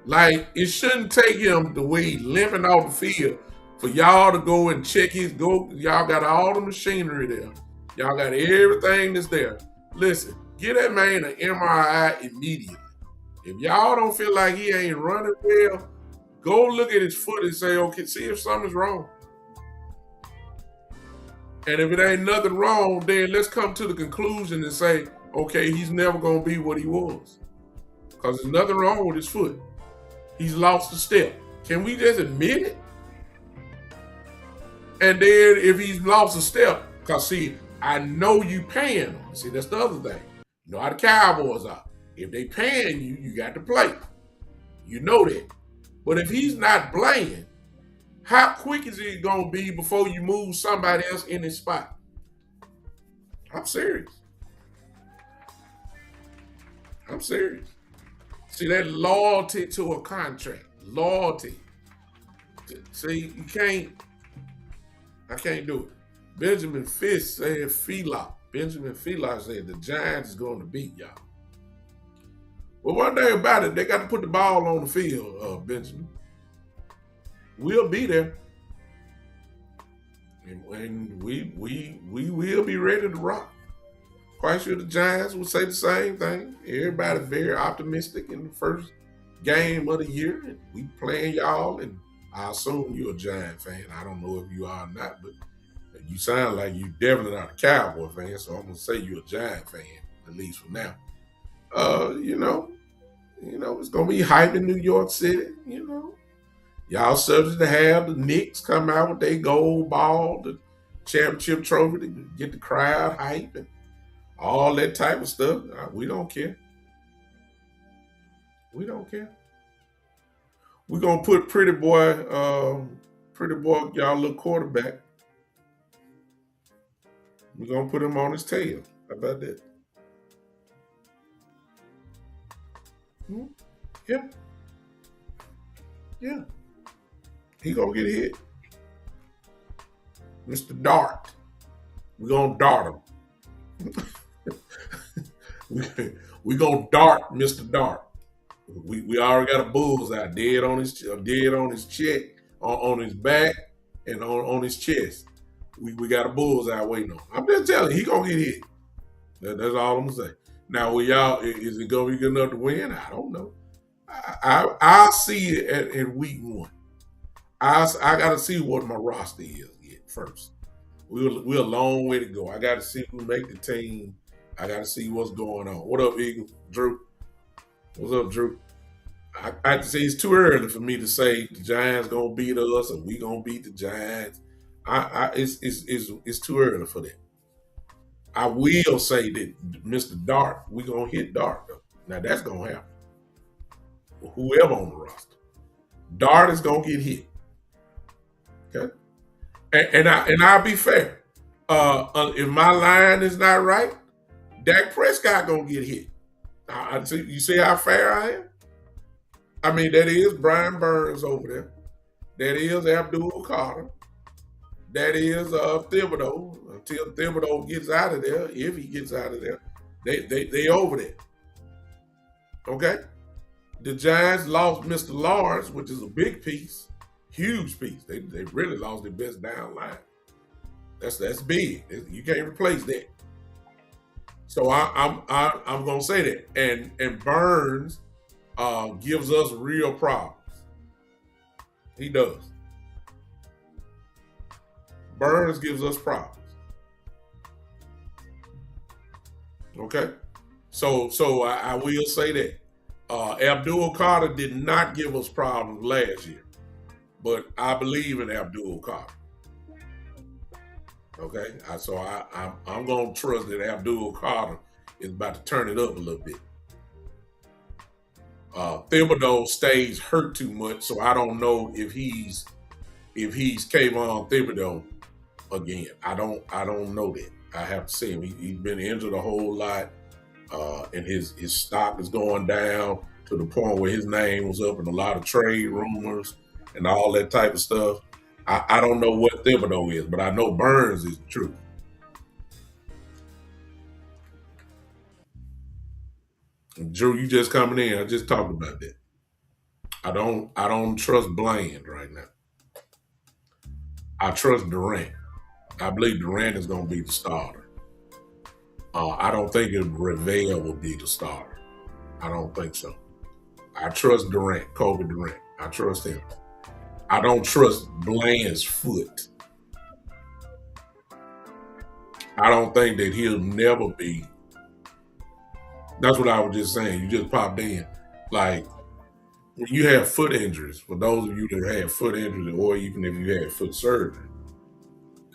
Like, it shouldn't take him the way he's limping off the field for y'all to go and check his go. Y'all got all the machinery there. Y'all got everything that's there. Listen, get that man an MRI immediately. If y'all don't feel like he ain't running well, go look at his foot and say, okay, see if something's wrong. And if it ain't nothing wrong, then let's come to the conclusion and say, okay, he's never going to be what he was. Because there's nothing wrong with his foot. He's lost a step. Can we just admit it? And then if he's lost a step, because see, I know you paying him. See, that's the other thing. You know how the Cowboys are. If they paying you, you got to play. You know that. But if he's not playing, how quick is it going to be before you move somebody else in his spot? I'm serious. I'm serious. See, that loyalty to a contract. Loyalty. See, I can't do it. Benjamin Fish said Benjamin Fish said the Giants is going to beat y'all. Well, one thing about it, they got to put the ball on the field, Benjamin. We'll be there. And we will be ready to rock. Quite sure the Giants will say the same thing. Everybody's very optimistic in the first game of the year. And we playing y'all, and I assume you're a Giant fan. I don't know if you are or not, but you sound like you definitely not a Cowboy fan, so I'm going to say you're a Giant fan, at least for now. It's going to be hype in New York City, Y'all subject to have the Knicks come out with their gold ball, the championship trophy to get the crowd hype and all that type of stuff. We don't care. We don't care. We're going to put pretty boy, y'all little quarterback. We're going to put him on his tail. How about that? Yeah. Yeah. He going to get hit. Mr. Dart. We're going to dart him. We're going to dart Mr. Dart. We already got a bullseye dead on his check, on his back, and on his chest. We got a bullseye waiting on him. I'm just telling you, he gonna get hit. That's all I'm gonna say. Now, is it gonna be good enough to win? I don't know. I'll see it at week one. I gotta see what my roster is yet first. We're a long way to go. I got to see who make the team. I got to see what's going on. What up, Eagle? Drew? What's up, Drew? I have to say it's too early for me to say the Giants gonna beat us or we gonna beat the Giants. It's too early for that. I will say that Mr. Dart, we gonna hit Dart though. Now that's gonna happen. Whoever on the roster, Dart is gonna get hit. Okay, and I'll be fair. If my line is not right, Dak Prescott gonna get hit. You see how fair I am? I mean, that is Brian Burns over there. That is Abdul Carter. That is Thibodeau. Until Thibodeau gets out of there, if he gets out of there, they over there. Okay? The Giants lost Mr. Lawrence, which is a big piece, huge piece. They really lost their best down line. That's big. You can't replace that. So I'm gonna say that. And Burns gives us real problems. He does. Burns gives us problems. Okay, so I will say that Abdul Carter did not give us problems last year, but I believe in Abdul Carter. Okay, I'm gonna trust that Abdul Carter is about to turn it up a little bit. Thibodeau stays hurt too much, so I don't know if he's Kayvon Thibodeau again. I don't know that. I have to see him. He's been injured a whole lot, and his stock is going down to the point where his name was up in a lot of trade rumors and all that type of stuff. I don't know what Thibodeau is, but I know Burns is the truth. And Drew, you just coming in. I just talked about that. I don't trust Bland right now. I trust Durant. I believe Durant is going to be the starter. I don't think Revere will be the starter. I don't think so. I trust Durant, Kobe Durant. I trust him. I don't trust Bland's foot. I don't think that he'll never be. That's what I was just saying. You just popped in. Like, when you have foot injuries, for those of you that have foot injuries, or even if you had foot surgery,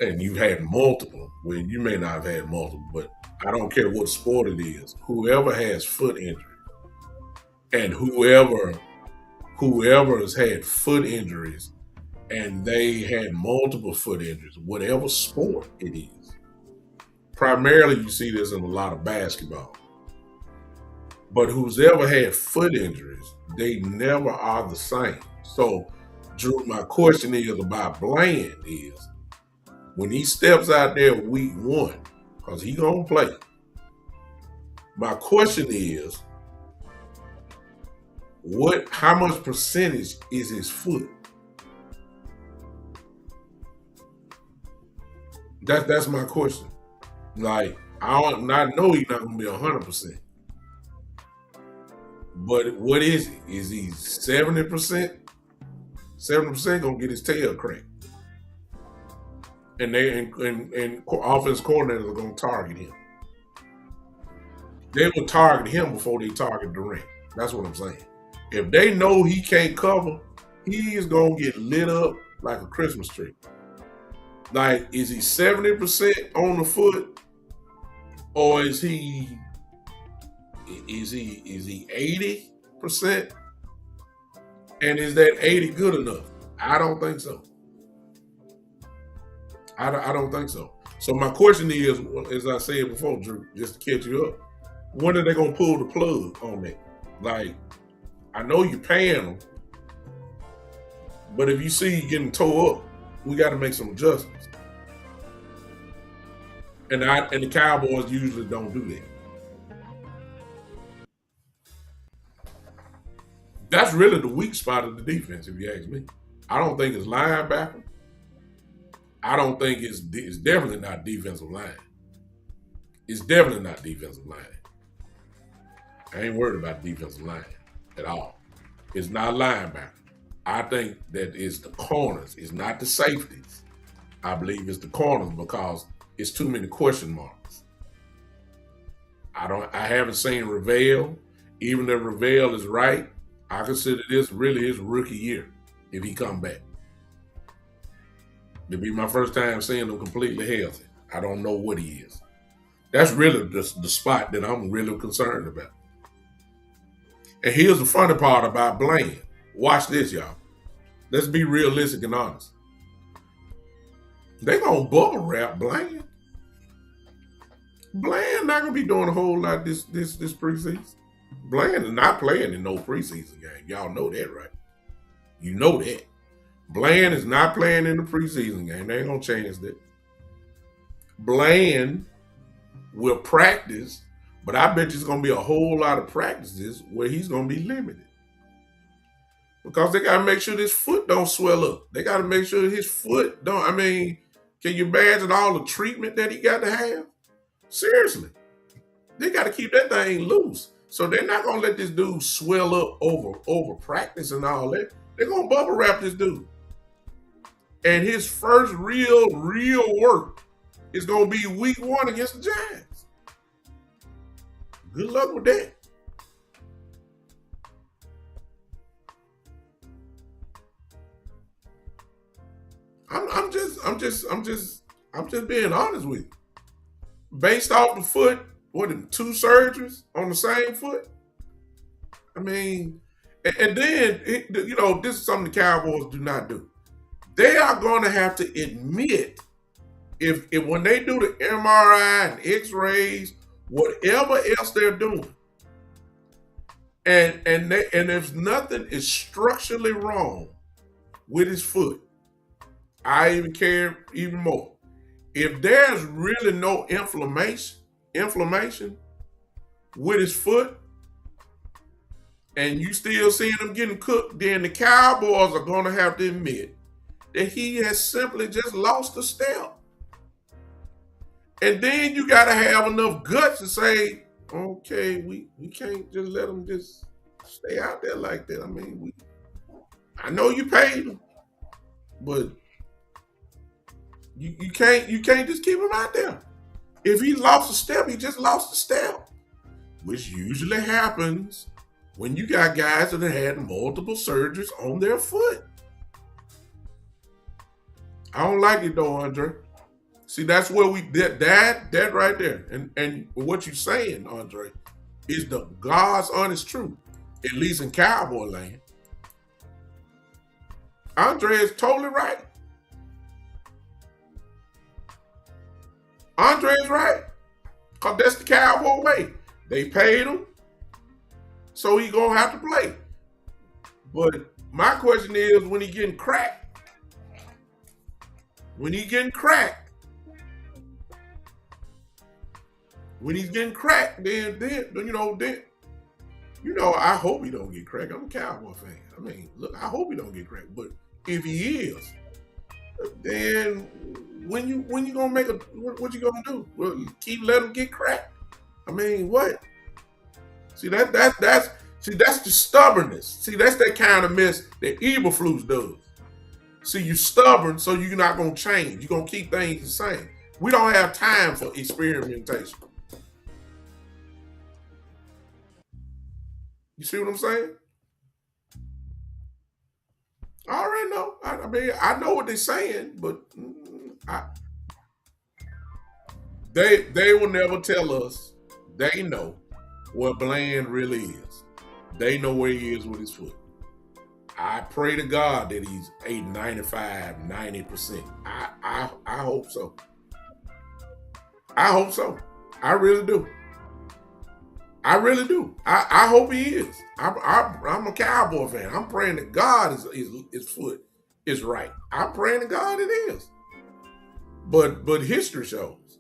and you've had multiple, well, you may not have had multiple, but I don't care what sport it is. Whoever has foot injury, and whoever has had foot injuries, and they had multiple foot injuries, whatever sport it is. Primarily, you see this in a lot of basketball. But who's ever had foot injuries, they never are the same. So, Drew, my question is about Bland is when he steps out there week one, because he gonna play. My question is, how much percentage is his foot? That's my question. Like, I know he's not gonna be 100%. But what is he? Is he 70%? 70% gonna get his tail cracked. And offense coordinators are gonna target him. They will target him before they target Durant. That's what I'm saying. If they know he can't cover, he is gonna get lit up like a Christmas tree. Like, is he 70% on the foot, or is he 80%? And is that 80 good enough? I don't think so. I don't think so. So my question is, as I said before, Drew, just to catch you up, when are they gonna pull the plug on that? Like, I know you're paying them, but if you see you getting tore up, we got to make some adjustments. And the Cowboys usually don't do that. That's really the weak spot of the defense, if you ask me. I don't think it's linebacker. I don't think it's definitely not defensive line. It's definitely not defensive line. I ain't worried about defensive line at all. It's not linebacker. I think that it's the corners. It's not the safeties. I believe it's the corners because it's too many question marks. I haven't seen Ravel. Even if Ravel is right, I consider this really his rookie year if he come back. It'll be my first time seeing him completely healthy. I don't know what he is. That's really the spot that I'm really concerned about. And here's the funny part about Bland. Watch this, y'all. Let's be realistic and honest. They gonna bubble wrap Bland. Bland not gonna be doing a whole lot this preseason. Bland is not playing in no preseason game. Y'all know that, right? You know that. Bland is not playing in the preseason game. They ain't gonna change that. Bland will practice, but I bet there's gonna be a whole lot of practices where he's gonna be limited. Because they gotta make sure his foot don't swell up. They gotta make sure his foot don't, can you imagine all the treatment that he got to have? Seriously. They gotta keep that thing loose. So they're not gonna let this dude swell up over practice and all that. They're gonna bubble wrap this dude. And his first real work is gonna be week 1 against the Giants. Good luck with that. I'm just being honest with you. Based off the foot, what, 2 surgeries on the same foot? And then, this is something the Cowboys do not do. They are going to have to admit if when they do the MRI and X-rays, whatever else they're doing, and if nothing is structurally wrong with his foot, I even care even more. If there's really no inflammation with his foot, and you still seeing him getting cooked, then the Cowboys are going to have to admit that he has simply just lost a step. And then you got to have enough guts to say, okay, we can't just let him just stay out there like that. I know you paid him, but you can't just keep him out there. If he lost a step, he just lost a step, which usually happens when you got guys that have had multiple surgeries on their foot. I don't like it though, Andre. See, that's where that right there. And what you're saying, Andre, is the God's honest truth, at least in Cowboy land. Andre is totally right. Andre is right. Because that's the Cowboy way. They paid him, so he gonna have to play. But my question is, when he's getting cracked, then I hope he don't get cracked. I'm a Cowboy fan. Look, I hope he don't get cracked. But if he is, then when you gonna make what you gonna do? Well, keep letting him get cracked. What? See that's the stubbornness. See, that's that kind of mess that Eberflus does. See, you stubborn, so you're not gonna change. You're gonna keep things the same. We don't have time for experimentation. You see what I'm saying? I already know. I know what they're saying, but they will never tell us they know what Bland really is. They know where he is with his foot. I pray to God that he's 95, 90%. I hope so. I hope so. I really do. I hope he is. I'm a Cowboy fan. I'm praying that God his foot is right. I'm praying to God it is. But history shows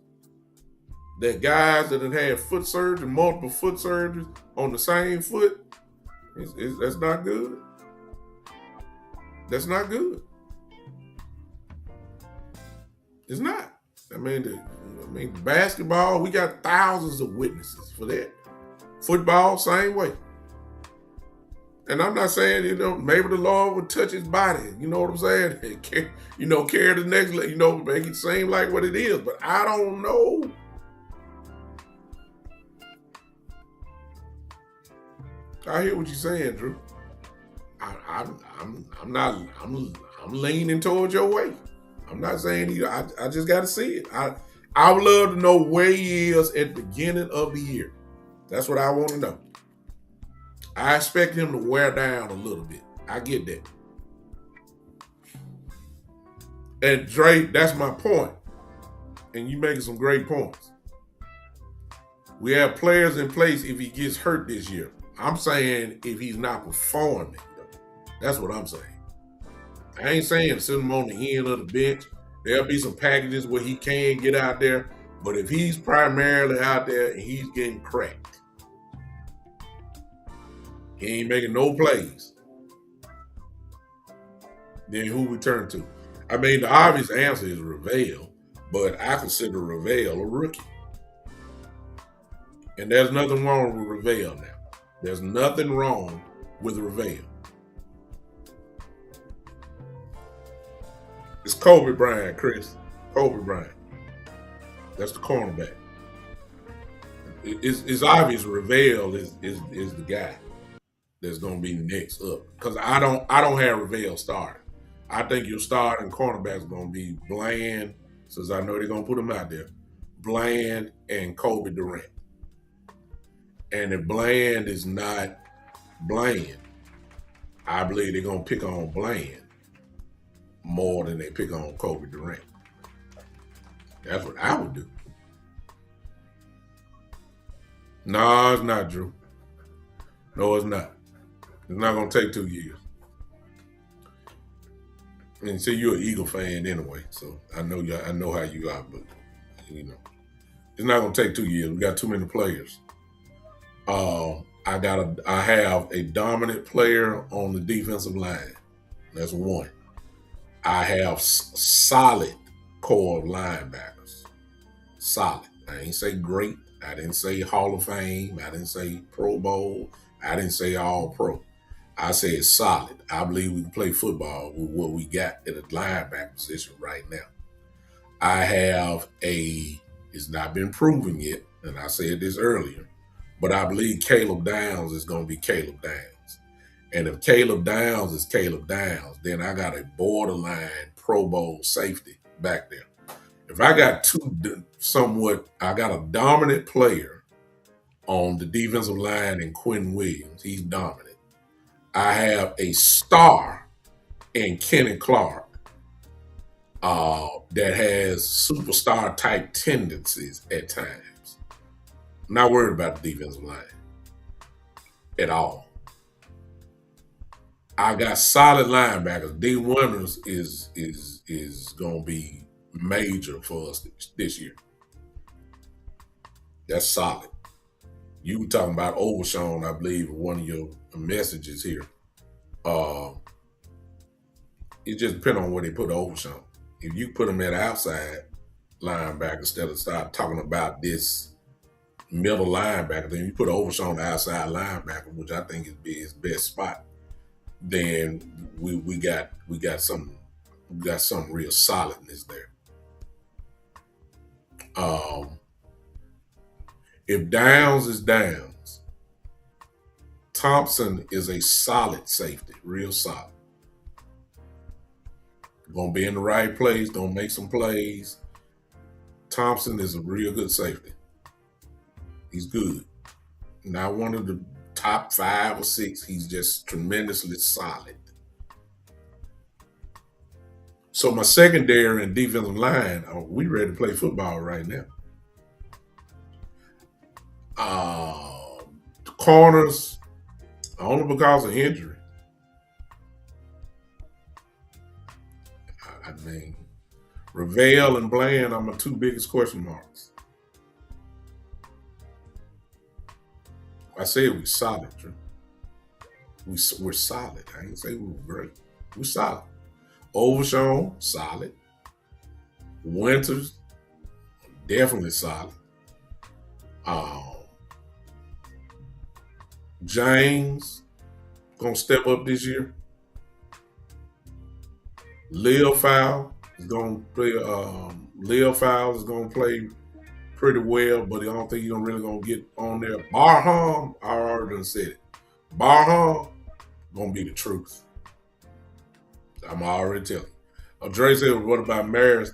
that guys that have had foot surgery, multiple foot surgeries on the same foot, that's not good. That's not good. It's not. Basketball, we got thousands of witnesses for that. Football, same way. And I'm not saying, maybe the Lord would touch his body. You know what I'm saying? And carry the next, make it seem like what it is. But I don't know. I hear what you're saying, Drew. I'm not. I'm leaning towards your way. I'm not saying either. I just got to see it. I would love to know where he is at the beginning of the year. That's what I want to know. I expect him to wear down a little bit. I get that. And Dre, that's my point. And you making some great points. We have players in place if he gets hurt this year. I'm saying if he's not performing. That's what I'm saying. I ain't saying send him on the end of the bench. There'll be some packages where he can get out there. But if he's primarily out there and he's getting cracked, he ain't making no plays, then who we turn to? I mean, the obvious answer is Ravel, but I consider Ravel a rookie. And there's nothing wrong with Ravel now. There's nothing wrong with Ravel. It's Kobe Bryant, Chris. Kobe Bryant. That's the cornerback. It's obvious Ravel is the guy that's going to be next up. Because I don't have Ravel starting. I think your starting cornerback is going to be Bland, since I know they're going to put him out there. Bland and Kobe Durant. And if Bland is not Bland, I believe they're going to pick on Bland more than they pick on Kobe Durant. That's what I would do. No, it's not, Drew. No, it's not. It's not going to take 2 years. And see, you're an Eagle fan anyway, so I know how you are, but it's not going to take 2 years. We got too many players. I have a dominant player on the defensive line. That's one. I have solid core of linebackers. Solid. I ain't say great. I didn't say Hall of Fame. I didn't say Pro Bowl. I didn't say All Pro. I said solid. I believe we can play football with what we got at the linebacker position right now. I have it's not been proven yet, and I said this earlier, but I believe Caleb Downs is going to be Caleb Downs. And if Caleb Downs is Caleb Downs, then I got a borderline Pro Bowl safety back there. If I got I got a dominant player on the defensive line in Quentin Williams. He's dominant. I have a star in Kenny Clark that has superstar type tendencies at times. I'm not worried about the defensive line at all. I got solid linebackers. D. Winters is going to be major for us this year. That's solid. You were talking about Overshawn, I believe, in one of your messages here. It just depends on where they put Overshawn. If you put him at outside linebacker instead of start talking about this middle linebacker, then you put Overshawn outside linebacker, which I think is his best spot. Then we got some real solidness there. If Downs is Downs, Thompson is a solid safety, real solid. Gonna be in the right place, gonna make some plays. Thompson is a real good safety. He's good. Not one of the top 5 or 6. He's just tremendously solid. So my secondary and defensive line, we ready to play football right now. The corners, only because of injury. I mean, Ravel and Bland are my 2 biggest question marks. I said we're solid, Drew. We're solid. I ain't say we were great. We're solid. Overshawn, solid. Winters, definitely solid. James, gonna step up this year. Lil Fowl is gonna play. Lil Fowl is gonna play pretty well, but I don't think he's really gonna get on there. Barham, I already done said it. Barham gonna be the truth. I'm already telling you. Dre said, "What about Maris?"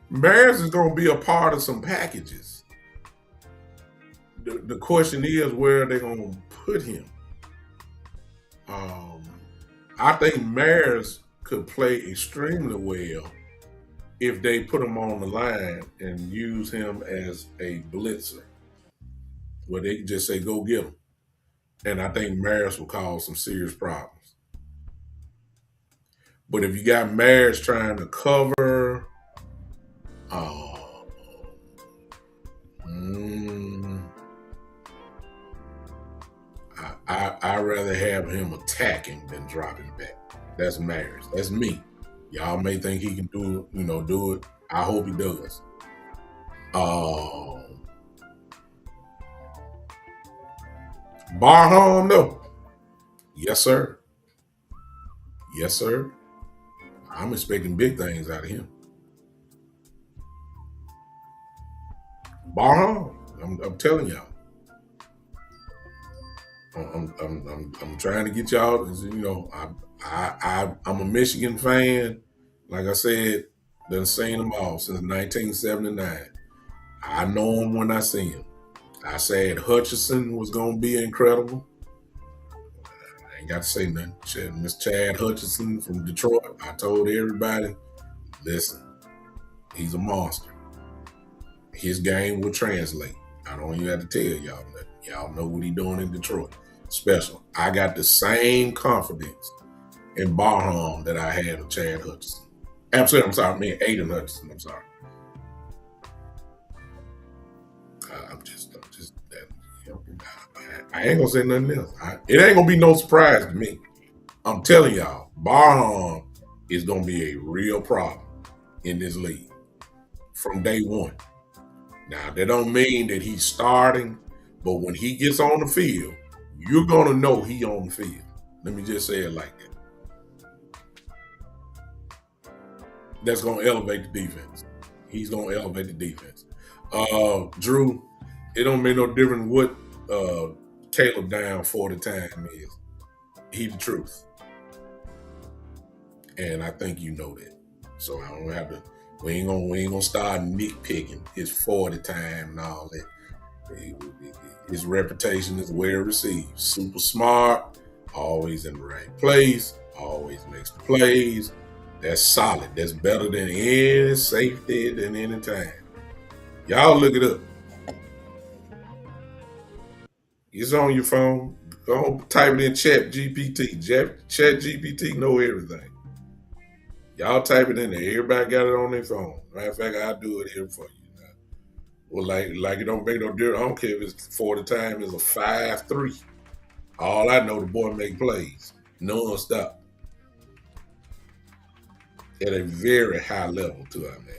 Maris is gonna be a part of some packages. The question is where they're gonna put him. Um, I think Maris could play extremely well if they put him on the line and use him as a blitzer, where they can just say, "Go get him." And I think Maris will cause some serious problems. But if you got Maris trying to cover, uh, mm, I rather have him attacking than dropping back. That's Maris. That's me. Y'all may think he can do it. I hope he does. Um, Barham, no. Yes, sir. Yes, sir. I'm expecting big things out of him. Barham, I'm telling y'all. I'm trying to get y'all. I'm a Michigan fan. Like I said, done seen them all since 1979. I know him when I see him. I said Hutchinson was gonna be incredible. I ain't got to say nothing. Miss Chad Hutchinson from Detroit. I told everybody, listen, he's a monster. His game will translate. I don't even have to tell y'all that. Y'all know what he doing in Detroit. Special. I got the same confidence in Barham that I had with Chad Hutchinson. Absolutely, I'm sorry, I mean Aiden Hutchinson. I'm sorry. That, you know, I ain't gonna say nothing else. It ain't gonna be no surprise to me. I'm telling y'all, Barham is gonna be a real problem in this league from day one. Now that don't mean that he's starting, but when he gets on the field, you're gonna know he on the field. Let me just say it like that. That's gonna elevate the defense. He's gonna elevate the defense. Drew, it don't make no difference what Caleb down for the time is. He the truth. And I think you know that. So I don't have to we ain't gonna start nitpicking his 40 time and all that. His reputation is well received. Super smart, always in the right place, always makes the plays. That's solid. That's better than any safety than any time. Y'all look it up. It's on your phone. Go type it in Chat GPT. Chat GPT know everything. Y'all type it in there. Everybody got it on their phone. Matter of fact, I'll do it here for you. Now. Well, like it don't make no difference. I don't care if it's 40 time is a 5-3. All I know, the boy make plays non-stop at a very high level too. I man.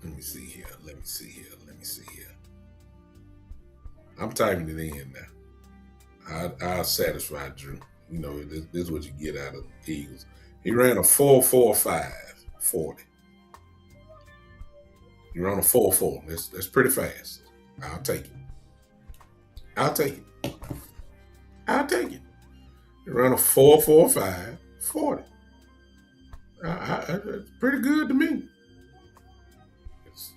Let me see here. Let me see here. Let me see here. I'm typing it in now. I'll satisfy Drew. You know, this is what you get out of the Eagles. He ran a 4.45 40. He ran a 4.4. That's pretty fast. I'll take it. I'll take it. I'll take it. He ran a 4.45 40. It's pretty good to me. It's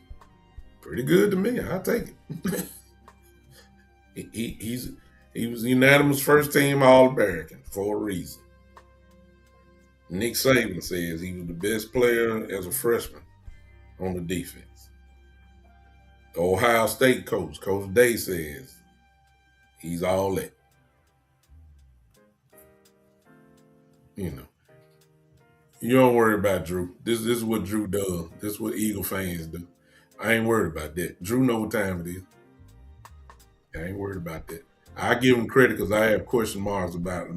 pretty good to me. I'll take it. He was unanimous first team All-American for a reason. Nick Saban says he was the best player as a freshman on the defense. The Ohio State coach, Coach Day, says he's all that. You know. You don't worry about Drew. This is what Drew does. This is what Eagle fans do. I ain't worried about that. Drew know what time it is. I ain't worried about that. I give him credit because I have question marks about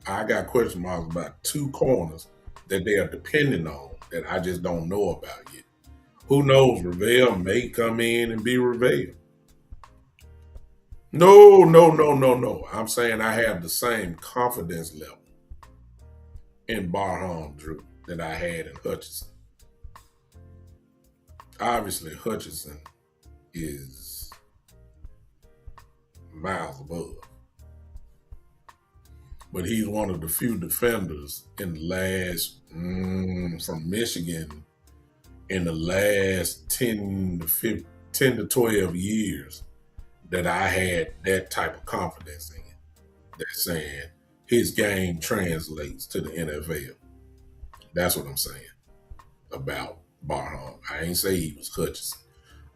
I got question marks about two corners that they are depending on that I just don't know about yet. Who knows? Ravel may come in and be Ravel. No, no, no, no, no. I'm saying I have the same confidence level in Barham Drew that I had in Hutchinson. Obviously, Hutchinson is miles above, but he's one of the few defenders in the last from Michigan in the last 10 to 15, 10 to 12 years that I had that type of confidence in. That's saying his game translates to the NFL. That's what I'm saying about Barham. I ain't say he was Hutchinson.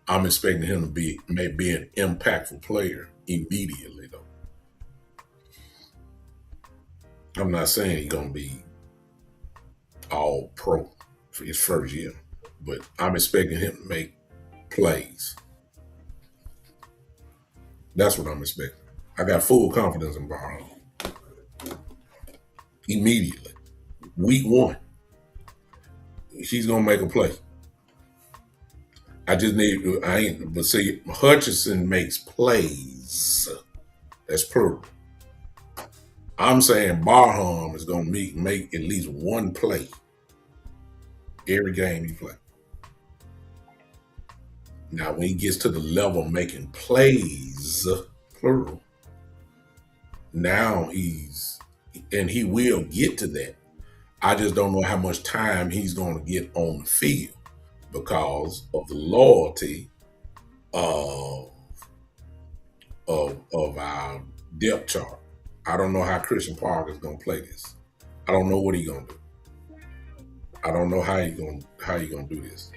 I'm expecting him to be maybe an impactful player immediately though. I'm not saying he's gonna be all pro for his first year, but I'm expecting him to make plays. That's what I'm expecting. I got full confidence in Barham immediately. Week one, she's gonna make a play. I just need. I ain't. But see, Hutchinson makes plays. That's plural. I'm saying Barham is gonna make at least one play every game he plays. Now, when he gets to the level of making plays, plural, now and he will get to that. I just don't know how much time he's going to get on the field because of the loyalty of of our depth chart. I don't know how Christian Parker is going to play this. I don't know what he's going to do. I don't know how he gonna do this.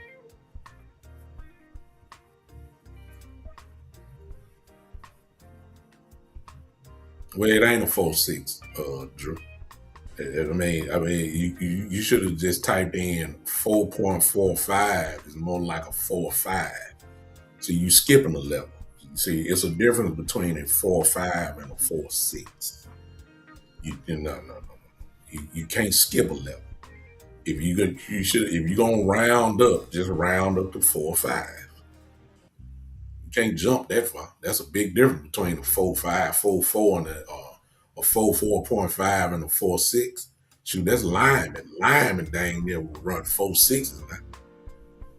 Well, it ain't a 4-6, Drew. You should have just typed in 4.45. It's more like a 4.5. So you skipping a level. See, it's a difference between a 4.5 and a 4.6. No. You can't skip a level. If you're gonna round up, just round up to 4.5. You can't jump that far. That's a big difference between a 4.5, 4.4, and a 4.5 and a 4.6. Shoot, that's lineman. Lineman dang near will run 4.6s now.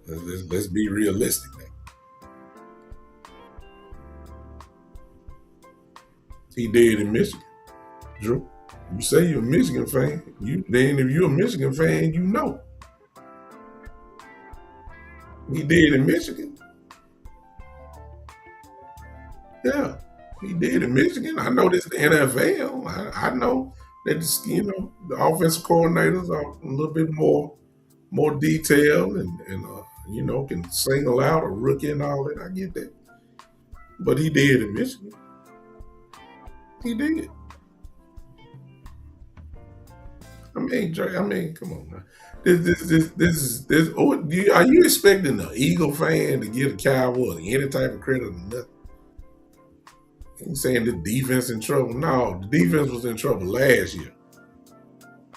Let's be realistic now. He did in Michigan, Drew. You say you're a Michigan fan. Then if you're a Michigan fan, you know. He did in Michigan. Yeah. He did in Michigan. I know this is the NFL. I know that the offensive coordinators are a little bit more detailed and can single out a rookie and all that. I get that. But he did in Michigan. He did. Come on now. This. Are you expecting the Eagle fan to give the Cowboys any type of credit or nothing? Ain't saying the defense in trouble. No, the defense was in trouble last year.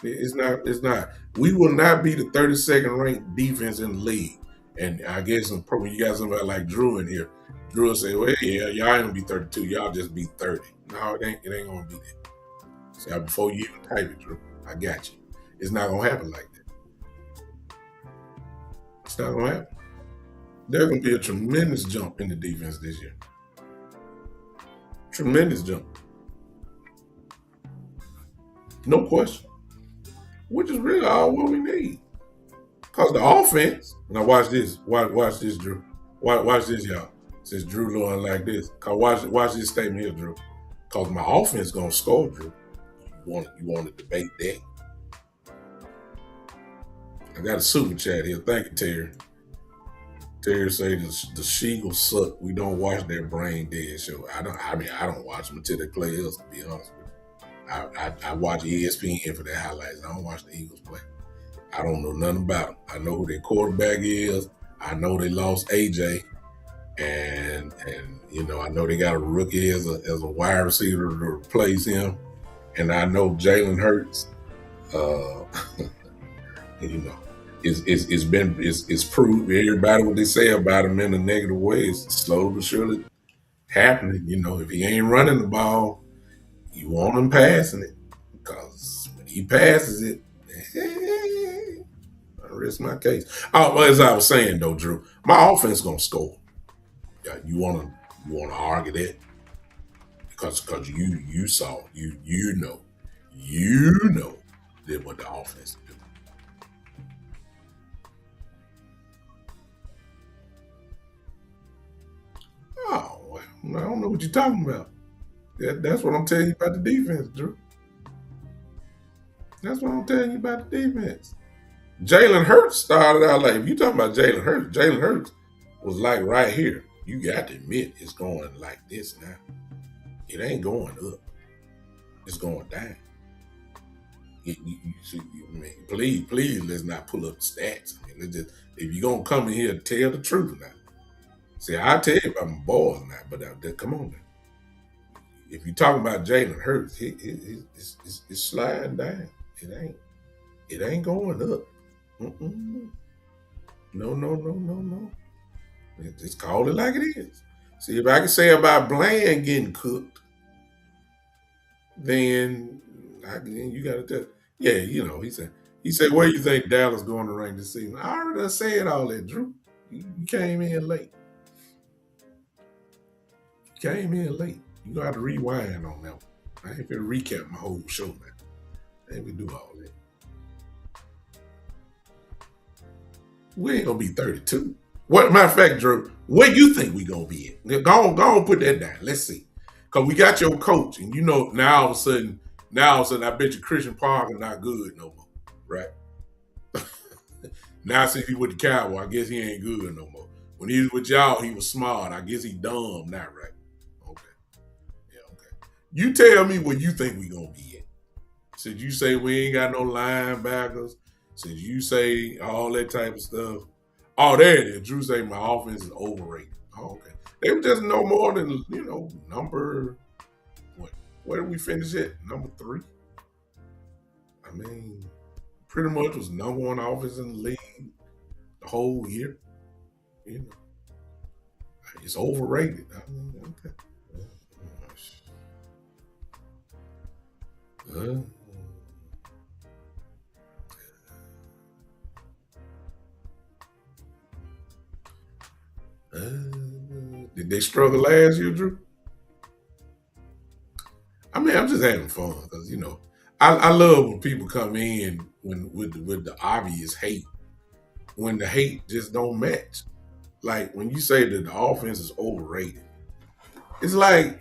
It's not. It's not. We will not be the 32nd ranked defense in the league. And I guess when you got somebody like Drew in here, Drew will say, "Well, yeah, y'all ain't gonna be 32. Y'all just be 30." No, it ain't. It ain't gonna be that. See, before you even type it, Drew, I got you. It's not gonna happen like that. It's not gonna happen. There's gonna be a tremendous jump in the defense this year. Tremendous jump. No question. Which is really all what we need. Because the offense, now watch this. Watch this, Drew. Watch this, y'all. Since Drew doing like this. Cause watch this statement here, Drew. Because my offense gonna score, Drew. You want to debate that? I got a super chat here. Thank you, Terry. Terry say the Sheagles suck. We don't watch their brain dead show. I don't watch them until they play us, to be honest with you. I watch ESPN for their highlights. I don't watch the Eagles play. I don't know nothing about them. I know who their quarterback is. I know they lost AJ. And I know they got a rookie as a wide receiver to replace him. And I know Jalen Hurts, it's proved everybody what they say about him in a negative way is slowly but surely happening. You know, if he ain't running the ball, you want him passing it because when he passes it, I rest my case. Oh, well, as I was saying though, Drew, my offense gonna score. Yeah, you wanna argue that because you saw you know that what the offense do. Oh, well, I don't know what you're talking about. That's what I'm telling you about the defense, Drew. That's what I'm telling you about the defense. Jalen Hurts started out like if you talking about Jalen Hurts was like right here. You got to admit it's going like this now. It ain't going up. It's going down. I mean, please, let's not pull up the stats. I mean, let's just if you're gonna come in here and tell the truth now. See, I tell you about my boys now, but come on now. If you're talking about Jalen Hurts, it's sliding down. It ain't going up. Mm-mm. No, no, no, no, no. Just call it like it is. See, if I can say about Bland getting cooked, then then you got to tell. Yeah, he said, where you think Dallas going to rank this season? I already done said all that, Drew. You came in late. You came in late. You got to rewind on that one. I ain't gonna recap my whole show, man. I ain't gonna do all that. We ain't gonna be 32. What matter of fact, Drew, where you think we gonna be at? Go on, put that down. Let's see. Cause we got your coach, and now all of a sudden, I bet you Christian Parker not good no more. Right? Now since he with the Cowboys, I guess he ain't good no more. When he was with y'all, he was smart. I guess he dumb now, right? Okay. Yeah, okay. You tell me where you think we gonna be at. Since you say we ain't got no linebackers, since you say all that type of stuff. Oh, there it is. Drew say my offense is overrated. Oh, okay. They were just no more than, number what? Where did we finish at? Number 3. I mean, pretty much was number 1 offense in the league the whole year. You know, it's overrated. I mean, okay. Uh, did they struggle last year, Drew? I mean, I'm just having fun because I love when people come in when with the obvious hate when the hate just don't match. Like when you say that the offense is overrated, it's like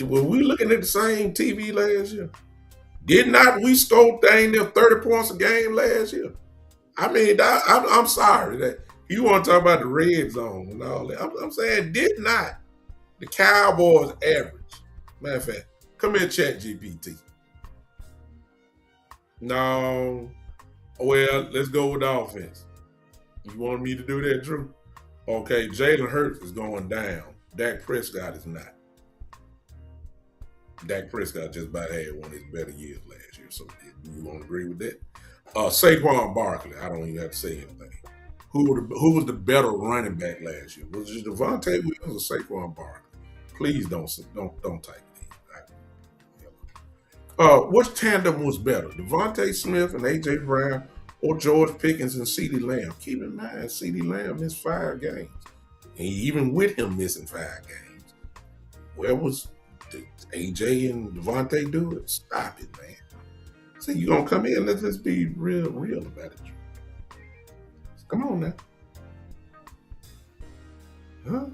were we looking at the same TV last year? Did not we score dang near 30 points a game last year? I mean, I'm sorry that you want to talk about the red zone and all that. I'm saying did not the Cowboys average? Matter of fact, come here, Chat GPT. No. Well, let's go with the offense. You want me to do that, Drew? Okay, Jalen Hurts is going down. Dak Prescott is not. Dak Prescott just about had one of his better years last year. So you won't agree with that? Saquon Barkley, I don't even have to say anything. Who was the better running back last year? Was it Devontae Williams or Saquon Barkley? Please don't type it in. Which tandem was better, Devontae Smith and AJ Brown, or George Pickens and CeeDee Lamb? Keep in mind, CeeDee Lamb missed 5 games, and even with him missing 5 games, where was AJ and Devontae do it? Stop it, man. See, you gonna come in? Let's be real about it. Come on now, huh?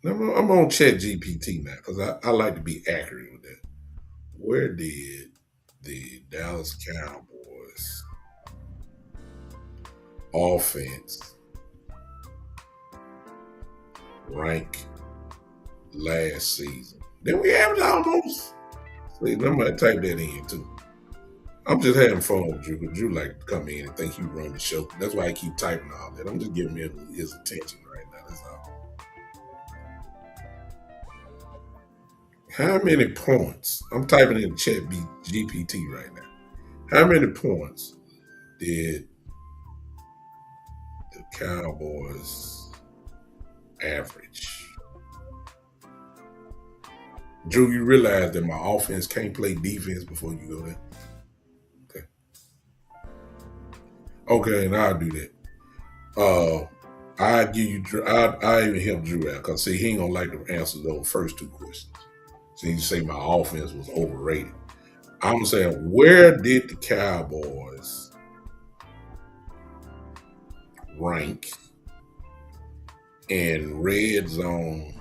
I'm on Chat GPT now because I like to be accurate with that. Where did the Dallas Cowboys offense rank last season? Then we averaged almost. See, I'm gonna type that in too. I'm just having fun with Drew. 'Cause Drew like to come in and think he run the show. That's why I keep typing all that. I'm just giving him his attention right now. That's all. How many points? I'm typing in Chat GPT right now. How many points did the Cowboys average? Drew, you realize that my offense can't play defense before you go there. Okay. Okay, and I'll do that. Uh, I give you. I even help Drew out because see, he ain't gonna like to answer those first two questions. So you say my offense was overrated. I'm saying, where did the Cowboys rank in red zone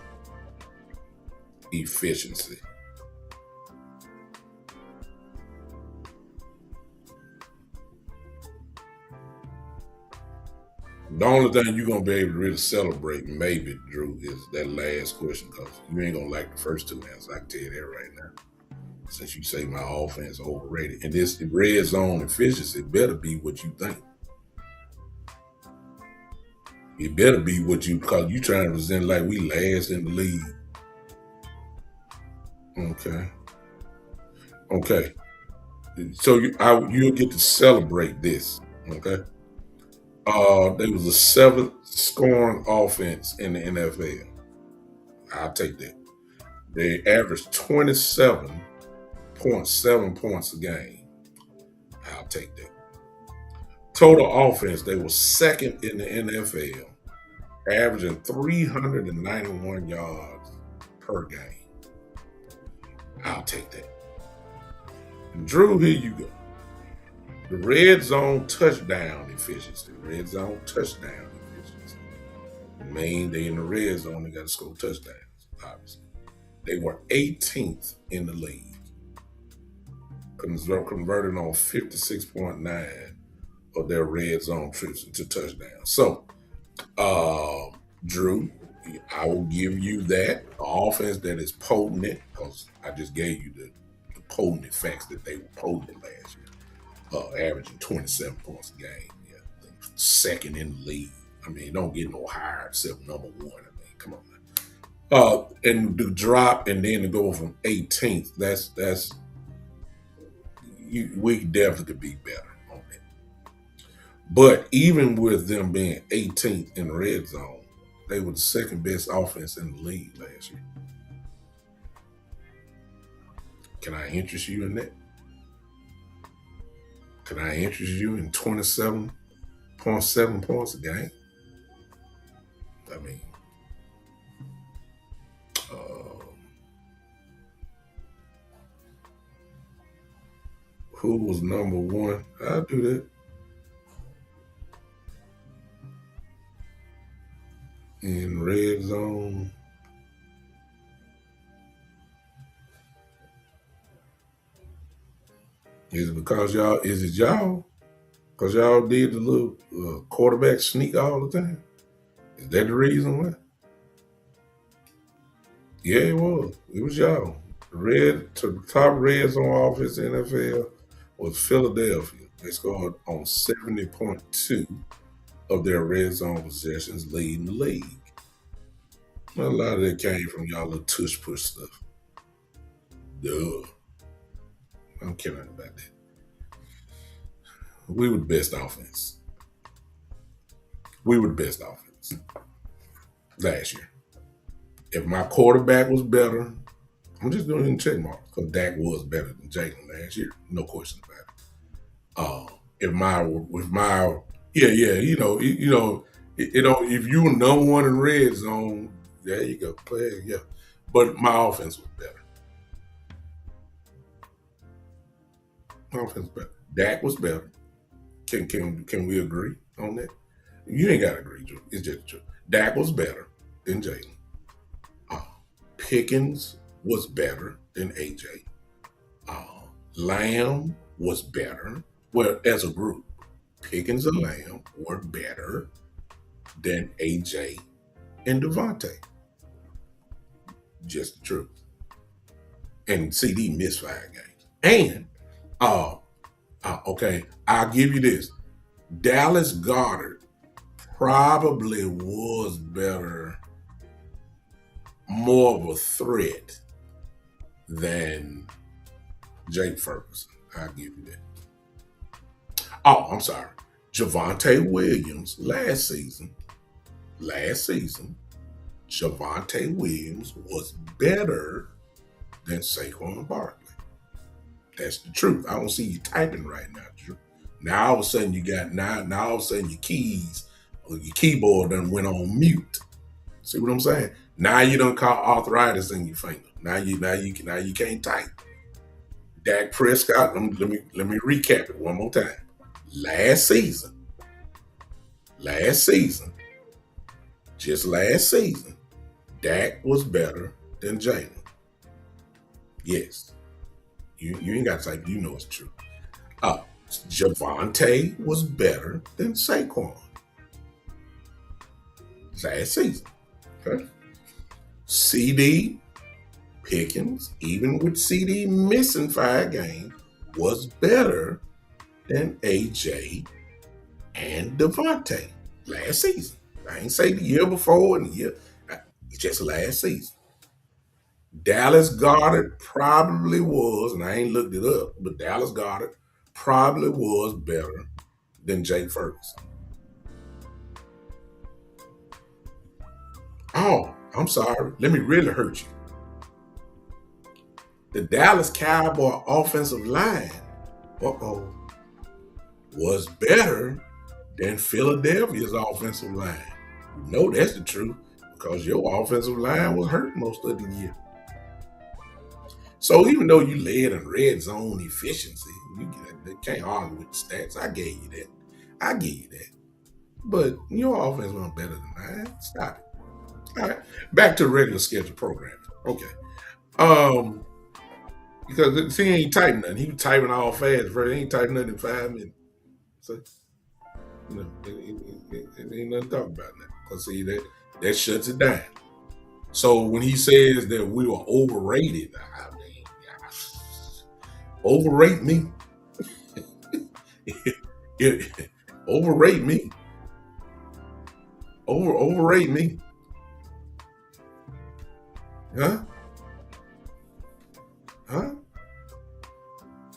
efficiency? The only thing you're gonna be able to really celebrate, maybe, Drew, is that last question because you ain't gonna like the first two answers. I can tell you that right now. Since you say my offense overrated, and this red zone efficiency better be what you think. It better be what you because you trying to present like we last in the league. Okay, okay. So you'll get to celebrate this. Okay. They was the seventh scoring offense in the NFL. I'll take that. They averaged 27.7 points a game. I'll take that. Total offense, they were second in the NFL, averaging 391 yards per game. I'll take that. And Drew, here you go. The red zone touchdown efficiency. Red zone touchdown efficiency. Main, they in the red zone, they got to score touchdowns, obviously. They were 18th in the league, converting on 56.9 of their red zone trips into touchdowns. So, Drew, I will give you that offense that is potent because I just gave you the potent facts that they were potent last year, averaging 27 points a game. Yeah, second in the league. I mean, don't get no higher except number one. I mean, come on. And the drop and then to go from 18th, we definitely could be better on that. But even with them being 18th in the red zone, they were the second best offense in the league last year. Can I interest you in that? Can I interest you in 27.7 points a game? I mean, uh, who was number one? I'll do that. In red zone. Is it because y'all? Is it y'all? Because y'all did the little quarterback sneak all the time? Is that the reason why? Yeah, it was. It was y'all. Red to the top red zone offense in the NFL was Philadelphia. They scored on 70.2 of their red zone possessions, leading the league. A lot of that came from y'all little tush push stuff. Duh. I'm kidding about that. We were the best offense. We were the best offense last year. If my quarterback was better, I'm just doing check marks because Dak was better than Jalen last year. No question about it. If my yeah, if you were number one in red zone, there you go. Play, yeah. But my offense was better. My offense was better. Dak was better. Can we agree on that? You ain't gotta agree, Drew. It's just true. Dak was better than Jalen. Uh, Pickens was better than AJ. Uh, Lamb was better. Well, as a group, Pickens and Lamb were better than AJ and Devontae. Just the truth. And CD missed 5 games. And okay, I'll give you this. Dallas Goddard probably was better, more of a threat than Jake Ferguson. I'll give you that. Oh, I'm sorry. Javante Williams last season, Javante Williams was better than Saquon Barkley. That's the truth. I don't see you typing right now, Drew. Now all of a sudden you got now all of a sudden your keys or your keyboard done went on mute. See what I'm saying? Now you don't call arthritis in your finger. Now you can't type. Dak Prescott. Let me recap it one more time. Last season, last season, just last season, Dak was better than Jalen. Yes, you ain't got to type. You know it's true. Uh, Javante was better than Saquon last season. Okay. CD Pickens, even with CD missing 5 games, was better than AJ and Devontae last season. I ain't say the year before and the year, just last season. Dallas Goddard probably was, and I ain't looked it up, but Dallas Goddard probably was better than Jake Ferguson. Oh, I'm sorry. Let me really hurt you. The Dallas Cowboy offensive line, uh-oh, was better than Philadelphia's offensive line. You know that's the truth because your offensive line was hurt most of the year. So even though you led in red zone efficiency, you can't argue with the stats. I gave you that. I give you that. But your offense wasn't better than mine. Stop it. All right. Back to regular schedule programming. Okay. Um, because he ain't typing nothing. He was typing all fast. First. He ain't typing nothing in 5 minutes. So it ain't nothing to talk about now. Because see that shuts it down. So when he says that we were overrated, I mean, overrate me. Overrate me. Overrate me. Huh? Huh?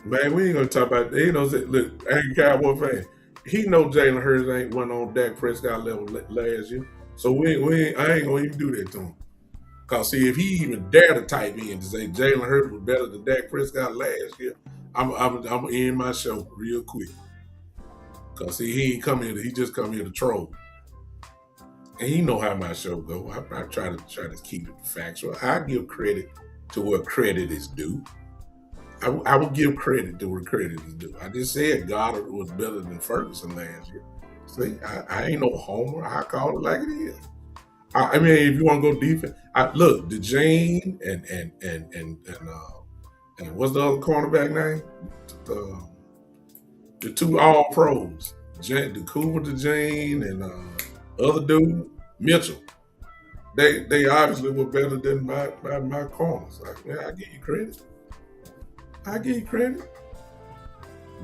Man, we ain't gonna talk about that. He knows that. Look, angry Cowboy fan. He know Jalen Hurts ain't went on Dak Prescott level last year. So I ain't gonna even do that to him. Cause see, if he even dare to type in to say Jalen Hurts was better than Dak Prescott last year, I'm gonna end my show real quick. Cause see, he ain't come here. He just come here to troll, and he know how my show go. I try to keep it factual. I give credit to where credit is due. I will give credit to where credit is due. I just said Goddard was better than Ferguson last year. See, I ain't no homer. I call it like it is. I mean, if you want to go defense, look, DeJane and what's the other cornerback name? Uh, the two All Pros, the Cooper DeJane and other dude Mitchell. They obviously were better than my corners. I give you credit. I give you credit.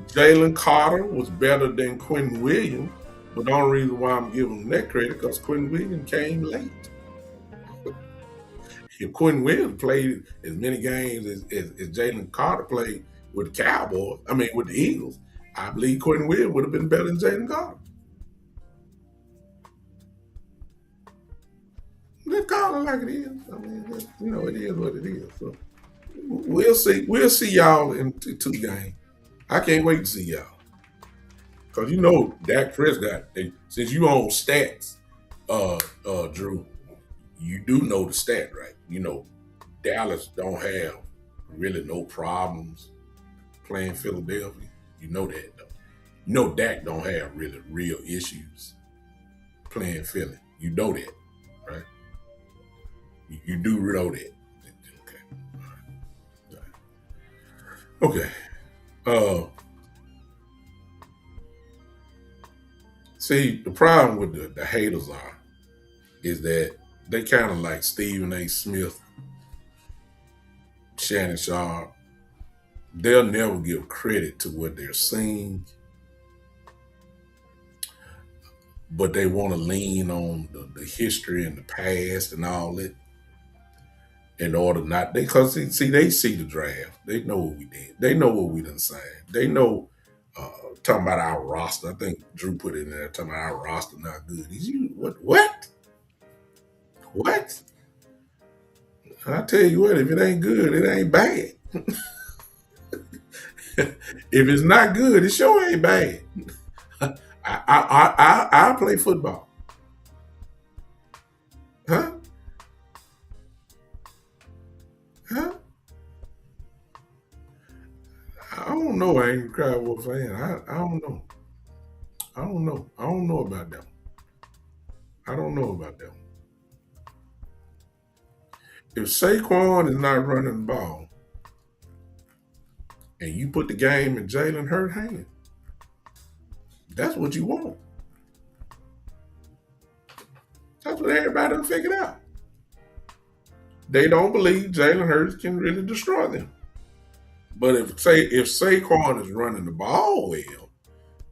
Jalen Carter was better than Quentin Williams, but the only reason why I'm giving him that credit because Quentin Williams came late. If Quentin Williams played as many games as Jalen Carter played with the Cowboys, I mean with the Eagles, I believe Quentin Williams would have been better than Jalen Carter. Let's call it like it is. I mean, it is what it is. So we'll see. We'll see y'all in 2 games. I can't wait to see y'all. Cause Dak Prescott. Since you own stats, Drew, you do know the stat, right? Dallas don't have really no problems playing Philadelphia. You know that though. Dak don't have really real issues playing Philly. You know that, right? You do know that. Okay. Okay. See, the problem with the haters is that they kind of like Stephen A. Smith, Shannon Sharp. They'll never give credit to what they're seeing, but they want to lean on the history and the past and all that in order not because they see the draft. They know what we did. They know what we done signed. They know talking about our roster. I think Drew put it in there talking about our roster not good. He's you what? What? What? I tell you what, if it ain't good, it ain't bad. If it's not good, it sure ain't bad. I play football, huh? Huh? I don't know. I ain't a Cowboy fan. I don't know. I don't know. I don't know about that. I don't know about that. If Saquon is not running the ball and you put the game in Jalen Hurts' hand, that's what you want. That's what everybody done figured out. They don't believe Jalen Hurts can really destroy them. But if Saquon is running the ball well,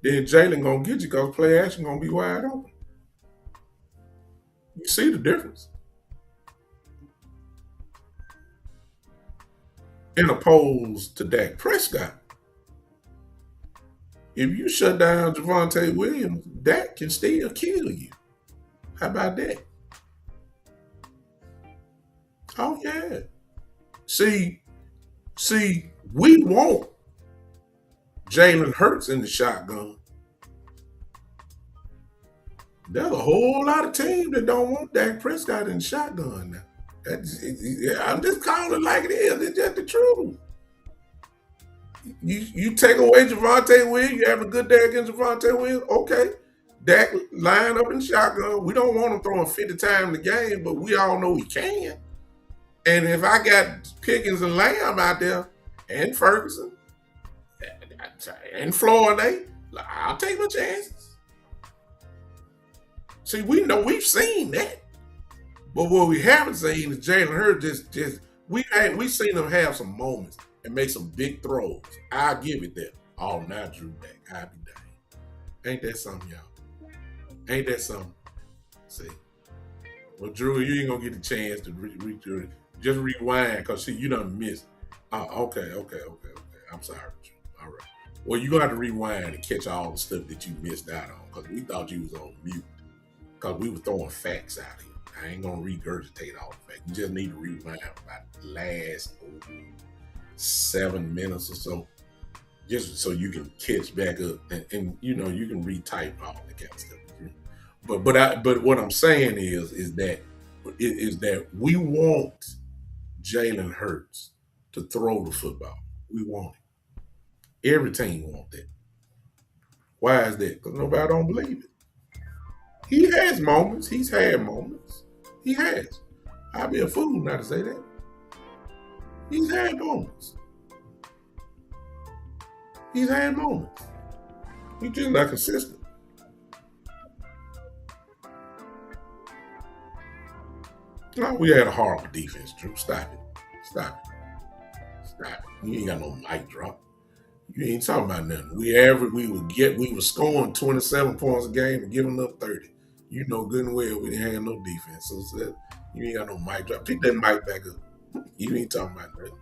then Jalen gonna get you because play action gonna be wide open. You see the difference. In opposed to Dak Prescott, if you shut down Javonte Williams, Dak can still kill you. How about that? Oh yeah. See, we want Jalen Hurts in the shotgun. There's a whole lot of teams that don't want Dak Prescott in the shotgun now. I'm just calling it like it is. It's just the truth. You take away Javonte Williams, you have a good day against Javonte Williams, okay. Dak line up in the shotgun. We don't want him throwing 50 times in the game, but we all know he can. And if I got Pickens and Lamb out there, and Ferguson, and Florida, I'll take my chances. See, we know we've seen that. But what we haven't seen is Jalen Hurts just we seen him have some moments and make some big throws. I'll give it that. Oh, now Drew back. I'll be dang. Ain't that something, y'all? Ain't that something? See. Well, Drew, you ain't gonna get the chance to just rewind because see, you done missed. Okay. I'm sorry, Drew. All right. Well, you're gonna have to rewind and catch all the stuff that you missed out on because we thought you was on mute because we were throwing facts out here. I ain't gonna regurgitate all the facts. You just need to rewind about the last 7 minutes or so, just so you can catch back up and you know you can retype all the kind of stuff. But what I'm saying is that we want Jalen Hurts to throw the football. We want it. Every team want that. Why is that? Because nobody don't believe it. He has moments. He's had moments. He has. I'd be a fool not to say that. He's had moments. He's had moments. He's just not consistent. No, we had a horrible defense, Drew. Stop it. Stop it. Stop it. You ain't got no mic drop. You ain't talking about nothing. We were scoring 27 points a game and giving up 30. You know good and well we didn't have no defense. So you ain't got no mic drop. Pick that mic back up. You ain't talking about nothing.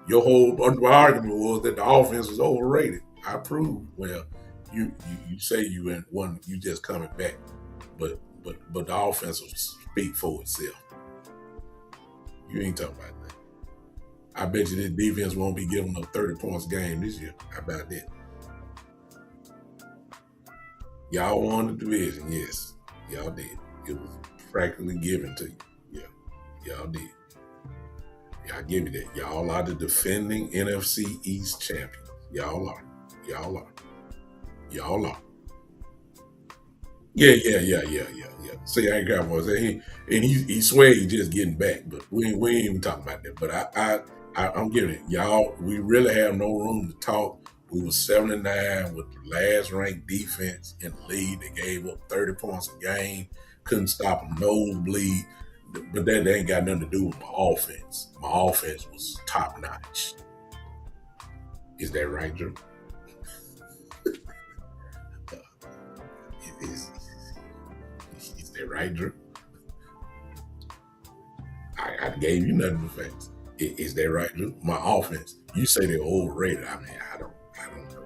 Your whole argument was that the offense was overrated. I proved. Well, you say you in one, you just coming back, but the offense will speak for itself. You ain't talking about that. I bet you this defense won't be giving up 30 points a game this year. How about that? Y'all won the division, yes. Y'all did. It was practically given to you. Yeah, y'all did. Y'all give me that. Y'all are the defending NFC East champions. Y'all are. Y'all are. Y'all are. Yeah. See, I ain't got one. He swear he just getting back, but we ain't even talking about that. But I'm giving it. Y'all, we really have no room to talk. We were 7-9 with the last ranked defense in the league. They gave up 30 points a game. Couldn't stop a nosebleed. But that ain't got nothing to do with my offense. My offense was top notch. Is that right, Drew? Is that right, Drew? I gave you nothing but facts. Is that right, Drew? My offense. You say they're overrated. I mean, I don't know.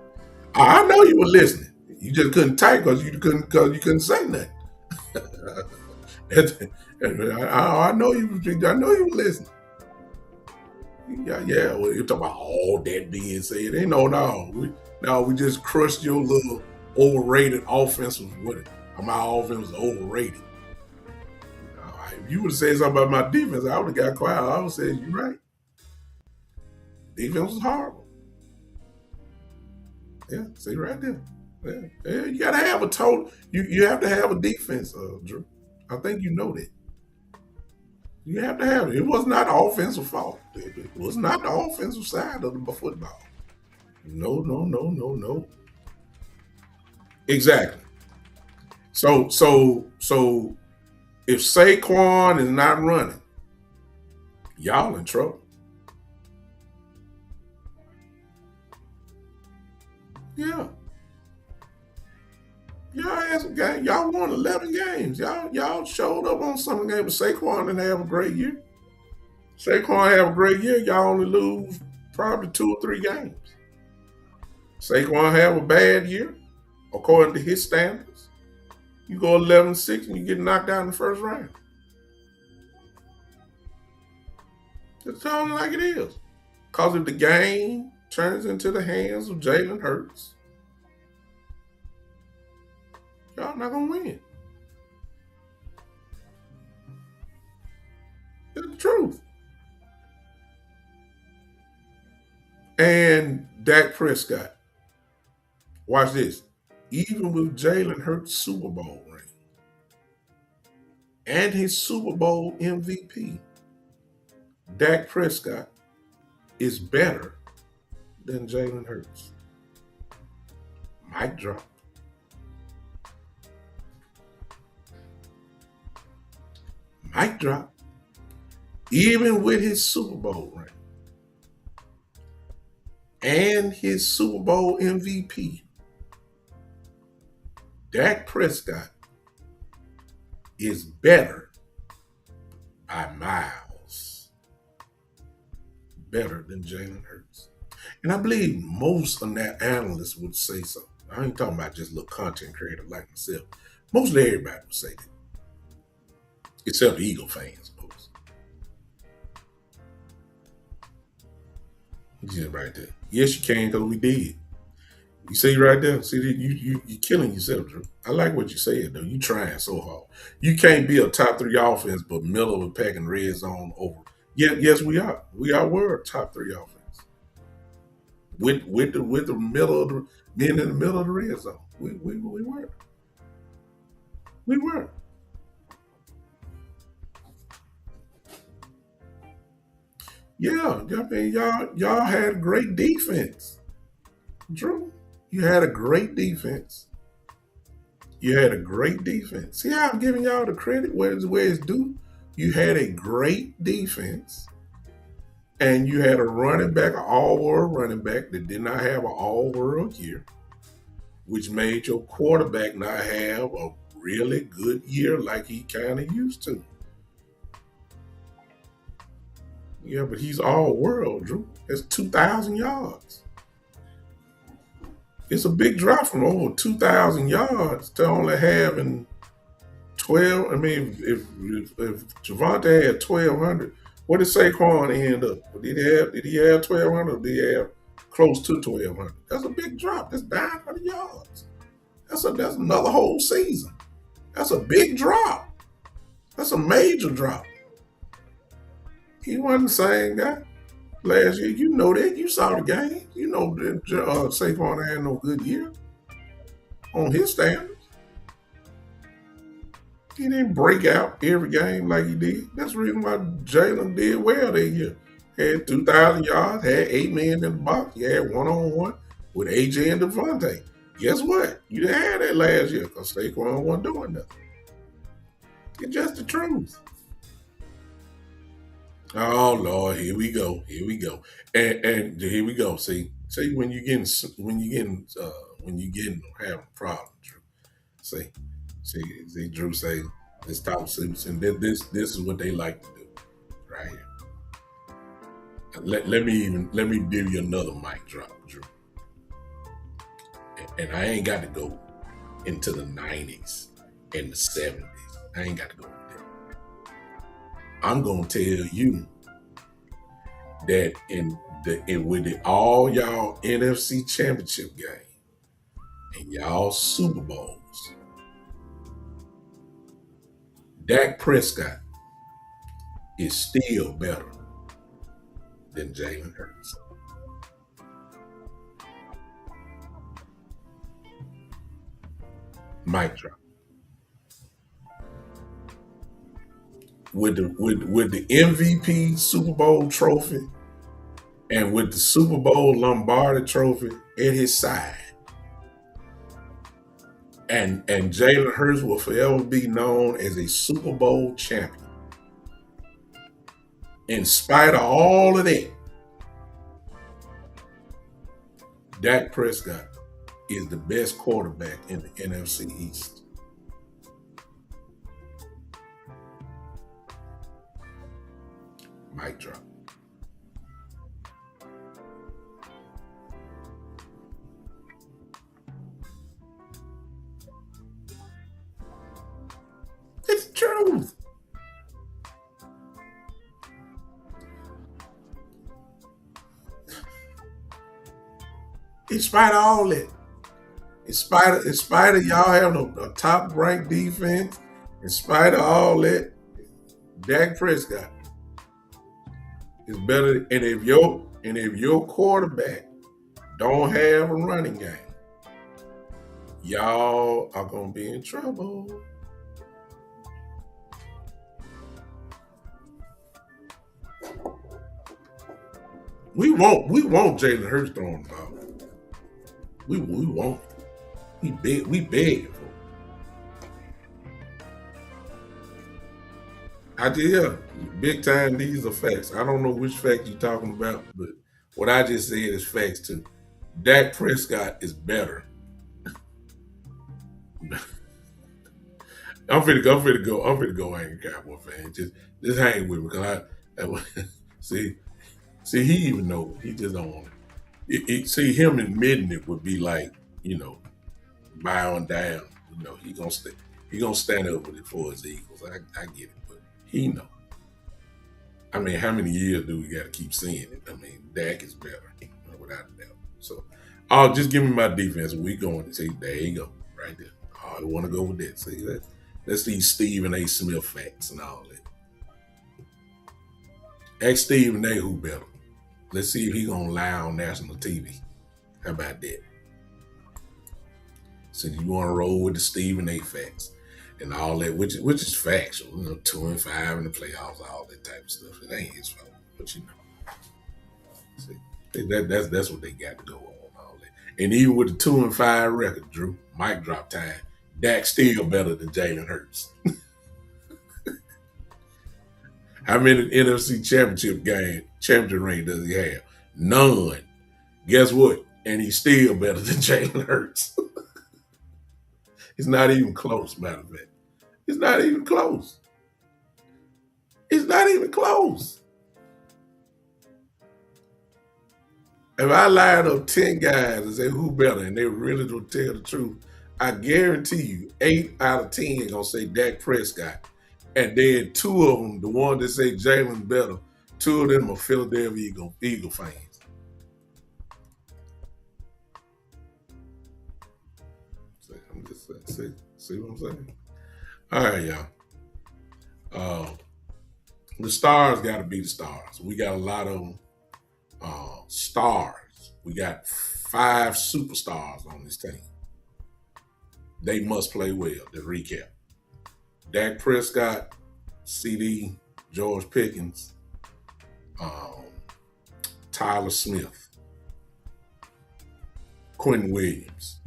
I know you were listening. You just couldn't type because you couldn't say nothing. I know you. I know you were listening. Yeah, yeah. Well, you're talking about all that being said. Ain't no. We just crushed your little overrated offensive with it. My offense was overrated. If you would have said something about my defense, I would have got quiet. I would have said, "You're right. Defense was horrible." Yeah, see right there. Yeah, yeah, you gotta have a total. You have to have a defense, Drew. I think you know that. You have to have it. It was not the offensive fault. It was not the offensive side of the football. No, no, no, no, no. Exactly. So if Saquon is not running, y'all in trouble. Yeah. Y'all had some game. Y'all won 11 games. Y'all showed up on some games, but Saquon didn't have a great year. Saquon have a great year. Y'all only lose probably 2 or 3 games. Saquon have a bad year, according to his standards. You go 11-6 and you get knocked out in the first round. Just tell it like it is. Because if the game turns into the hands of Jalen Hurts, y'all not gonna win. It's the truth. And Dak Prescott, watch this. Even with Jalen Hurts' Super Bowl ring and his Super Bowl MVP, Dak Prescott is better than Jalen Hurts. Mic drop. Mic drop. Even with his Super Bowl ring and his Super Bowl MVP, Dak Prescott is better by miles, better than Jalen Hurts. And I believe most of that analysts would say so. I ain't talking about just little content creator like myself. Mostly everybody would say that, except the Eagle fans, of course. Yeah, right there. Yes, you can, because we did. You see right there. See, you killing yourself, Drew. I like what you said though. You trying so hard. You can't be a top 3 offense, but middle of the pack and red zone over. Yeah, yes, we are. We're a top 3 offense with the middle of the being in the middle of the red zone. We were. Yeah, I mean y'all had great defense, Drew. You had a great defense. You had a great defense. See how I'm giving y'all the credit where it's due? You had a great defense, and you had a running back, an all-world running back that did not have an all-world year, which made your quarterback not have a really good year like he kind of used to. Yeah, but he's all-world, Drew. That's 2,000 yards. It's a big drop from over 2,000 yards to only having 12. I mean, if Javante had 1,200, what did Saquon end up? Did he have 1,200 or did he have close to 1,200? That's a big drop. That's 900 yards. That's another whole season. That's a big drop. That's a major drop. He wasn't the same guy last year. You know that. You saw the game. You know that Saquon had no good year on his standards. He didn't break out every game like he did. That's the reason why Jalen did well that year. Had 2,000 yards, had 8 men in the box. He had one-on-one with AJ and Devontae. Guess what? You didn't have that last year because Saquon wasn't doing nothing. It's just the truth. Oh Lord, here we go. Here we go. And here we go. See when you getting having problems, Drew. See, see, Drew say this top suits, and this is what they like to do, right here. Let me give you another mic drop, Drew. And I ain't got to go into the 90s and the 70s. I ain't got to go there. I'm gonna tell you that with the all y'all NFC championship game and y'all Super Bowls, Dak Prescott is still better than Jalen Hurts. Mic drop. With the MVP Super Bowl trophy and with the Super Bowl Lombardi trophy at his side, and Jalen Hurts will forever be known as a Super Bowl champion. In spite of all of that, Dak Prescott is the best quarterback in the NFC East. Mic drop. It's the truth. In spite of all that, in spite of y'all having a top ranked defense, in spite of all that, Dak Prescott is better. And if your quarterback don't have a running game, y'all are gonna be in trouble. We want Jalen Hurts throwing the ball. We want it. We begging for it. I did, yeah, big time. These are facts. I don't know which fact you're talking about, but what I just said is facts too. Dak Prescott is better. I'm finna go angry Cowboy fan. Just hang with me, cause see see he even know it. He just don't want see him admitting it would be like, you know, buy on down. He gonna stand up with it for his Eagles. I get it, but he know. I mean, how many years do we got to keep seeing it? I mean, Dak is better, without a doubt. So, oh, just give me my defense. We going to see. There you go, right there. Oh, I want to go with that. See that? That's these Stephen A. Smith facts and all that. Ask Stephen A. who better. Let's see if he gonna lie on national TV. How about that? So you want to roll with the Stephen A. facts and all that, which is factual. 2-5 in the playoffs, all that type of stuff. It ain't his fault, but see, that's what they got to go on. All that, and even with the 2-5 record, Drew, mic drop time. Dak still better than Jalen Hurts. How many NFC championship ring does he have? None. Guess what? And he's still better than Jalen Hurts. It's not even close, matter of fact. It's not even close. It's not even close. If I lined up 10 guys and say who better and they really don't tell the truth, I guarantee you 8 out of 10 gonna say Dak Prescott. And then 2 of them, the one that say Jalen better, 2 of them are Philadelphia Eagle fans. I'm just saying, see what I'm saying? All right, y'all. Uh, the stars got to be the stars. We got a lot of stars. We got 5 superstars on this team. They must play well. To recap: Dak Prescott, CD, George Pickens, um, Tyler Smith, Quentin Williams.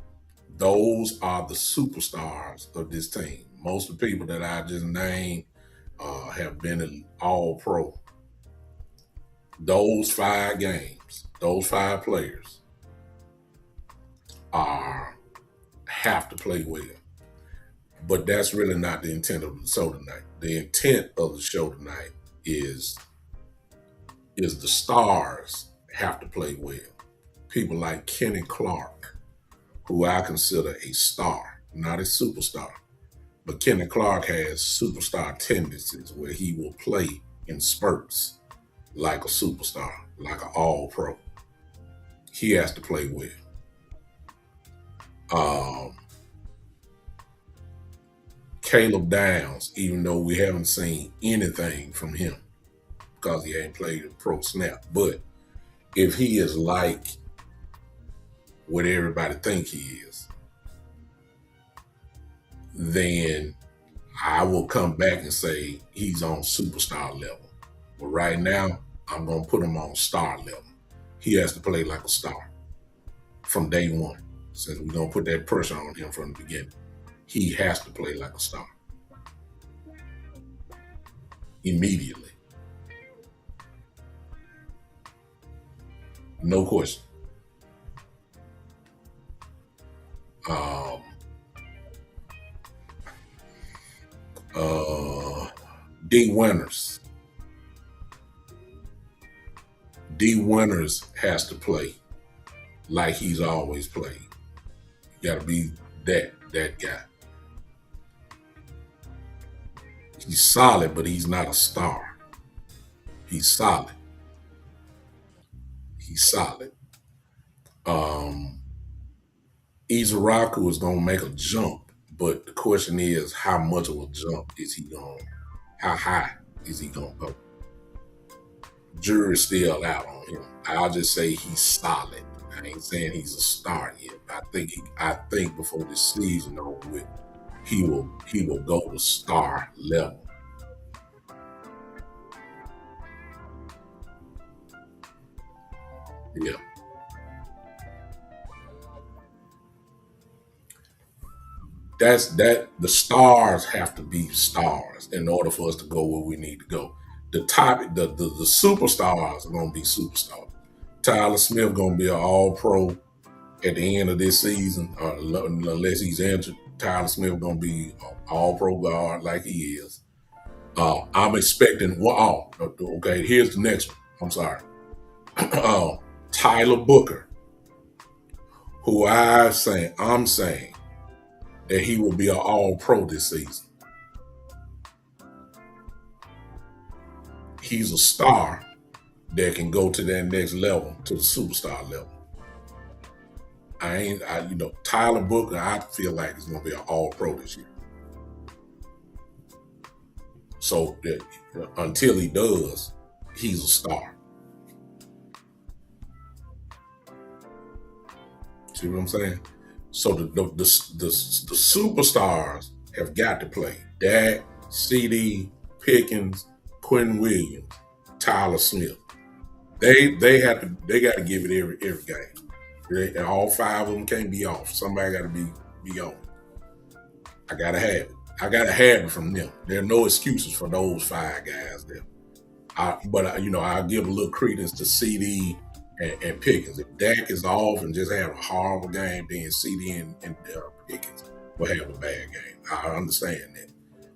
Those are the superstars of this team. Most of the people that I just named have been an all pro. Those 5 games, those 5 players are have to play well. But that's really not the intent of the show tonight. The intent of the show tonight is the stars have to play well. People like Kenny Clark, who I consider a star, not a superstar. But Kenny Clark has superstar tendencies where he will play in spurts like a superstar, like an all pro. He has to play well. Um, Caleb Downs, even though we haven't seen anything from him because he ain't played a pro snap, but if he is like what everybody think he is, then I will come back and say he's on superstar level. But right now, I'm gonna put him on star level. He has to play like a star from day one. Since we're gonna put that pressure on him from the beginning, he has to play like a star immediately, no question. Um, uh, D Winters, D Winters has to play like he's always played. You got to be that guy. He's solid, but he's not a star. He's solid. He's solid. Um, Izaraku is gonna make a jump, but the question is, how much of a jump is he going? How high is he gonna go? Jury's still out on him. I'll just say he's solid. I ain't saying he's a star yet. I think before this season over with, he will go to star level. Yeah. The stars have to be stars in order for us to go where we need to go. The superstars are gonna be superstars. Tyler Smith gonna be an all pro at the end of this season, unless he's injured. Tyler Smith gonna be an all pro guard like he is. I'm expecting. Wow. Okay, here's the next one. I'm sorry. Tyler Booker, who I'm saying that he will be an all pro this season. He's a star that can go to that next level, to the superstar level. Tyler Booker, I feel like he's going to be an all pro this year. So until he does, he's a star. See what I'm saying? So the superstars have got to play. Dak, CD, Pickens, Quentin Williams, Tyler Smith. They got to give it every game. And all five of them can't be off. Somebody got to be on. I gotta have it. I gotta have it from them. There are no excuses for those five guys there. I'll give a little credence to CD and Pickens. If Dak is off and just have a horrible game, then CD and Pickens will have a bad game. I understand that.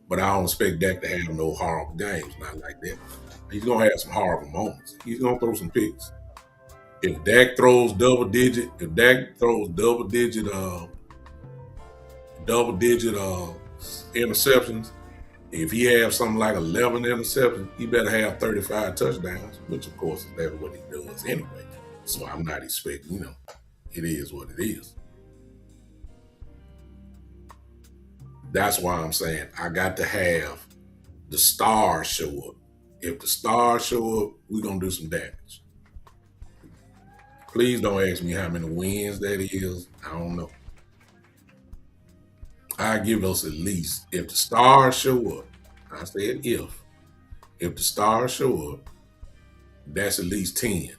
But I don't expect Dak to have no horrible games, not like that. He's gonna have some horrible moments. He's gonna throw some picks. If Dak throws double digit interceptions, if he has something like 11 interceptions, he better have 35 touchdowns, which of course is that's what he does anyway. So I'm not expecting, it is what it is. That's why I'm saying I got to have the stars show up. If the stars show up, we're gonna do some damage. Please don't ask me how many wins that is. I don't know. I give us at least, if the stars show up, I said if the stars show up, that's at least 10.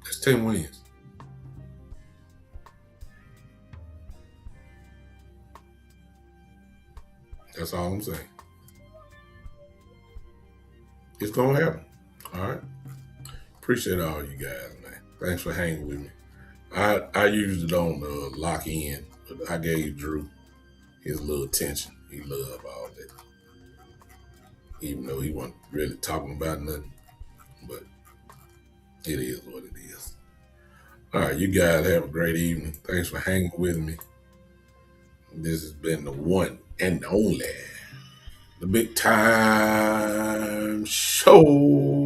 That's 10 wins. That's all I'm saying. It's gonna happen. All right. Appreciate all you guys, man. Thanks for hanging with me. I usually don't lock in, but I gave Drew his little attention. He loved all that, even though he wasn't really talking about nothing. But It is what it is. All right, you guys have a great evening. Thanks for hanging with me. This has been the one and only, the big time show.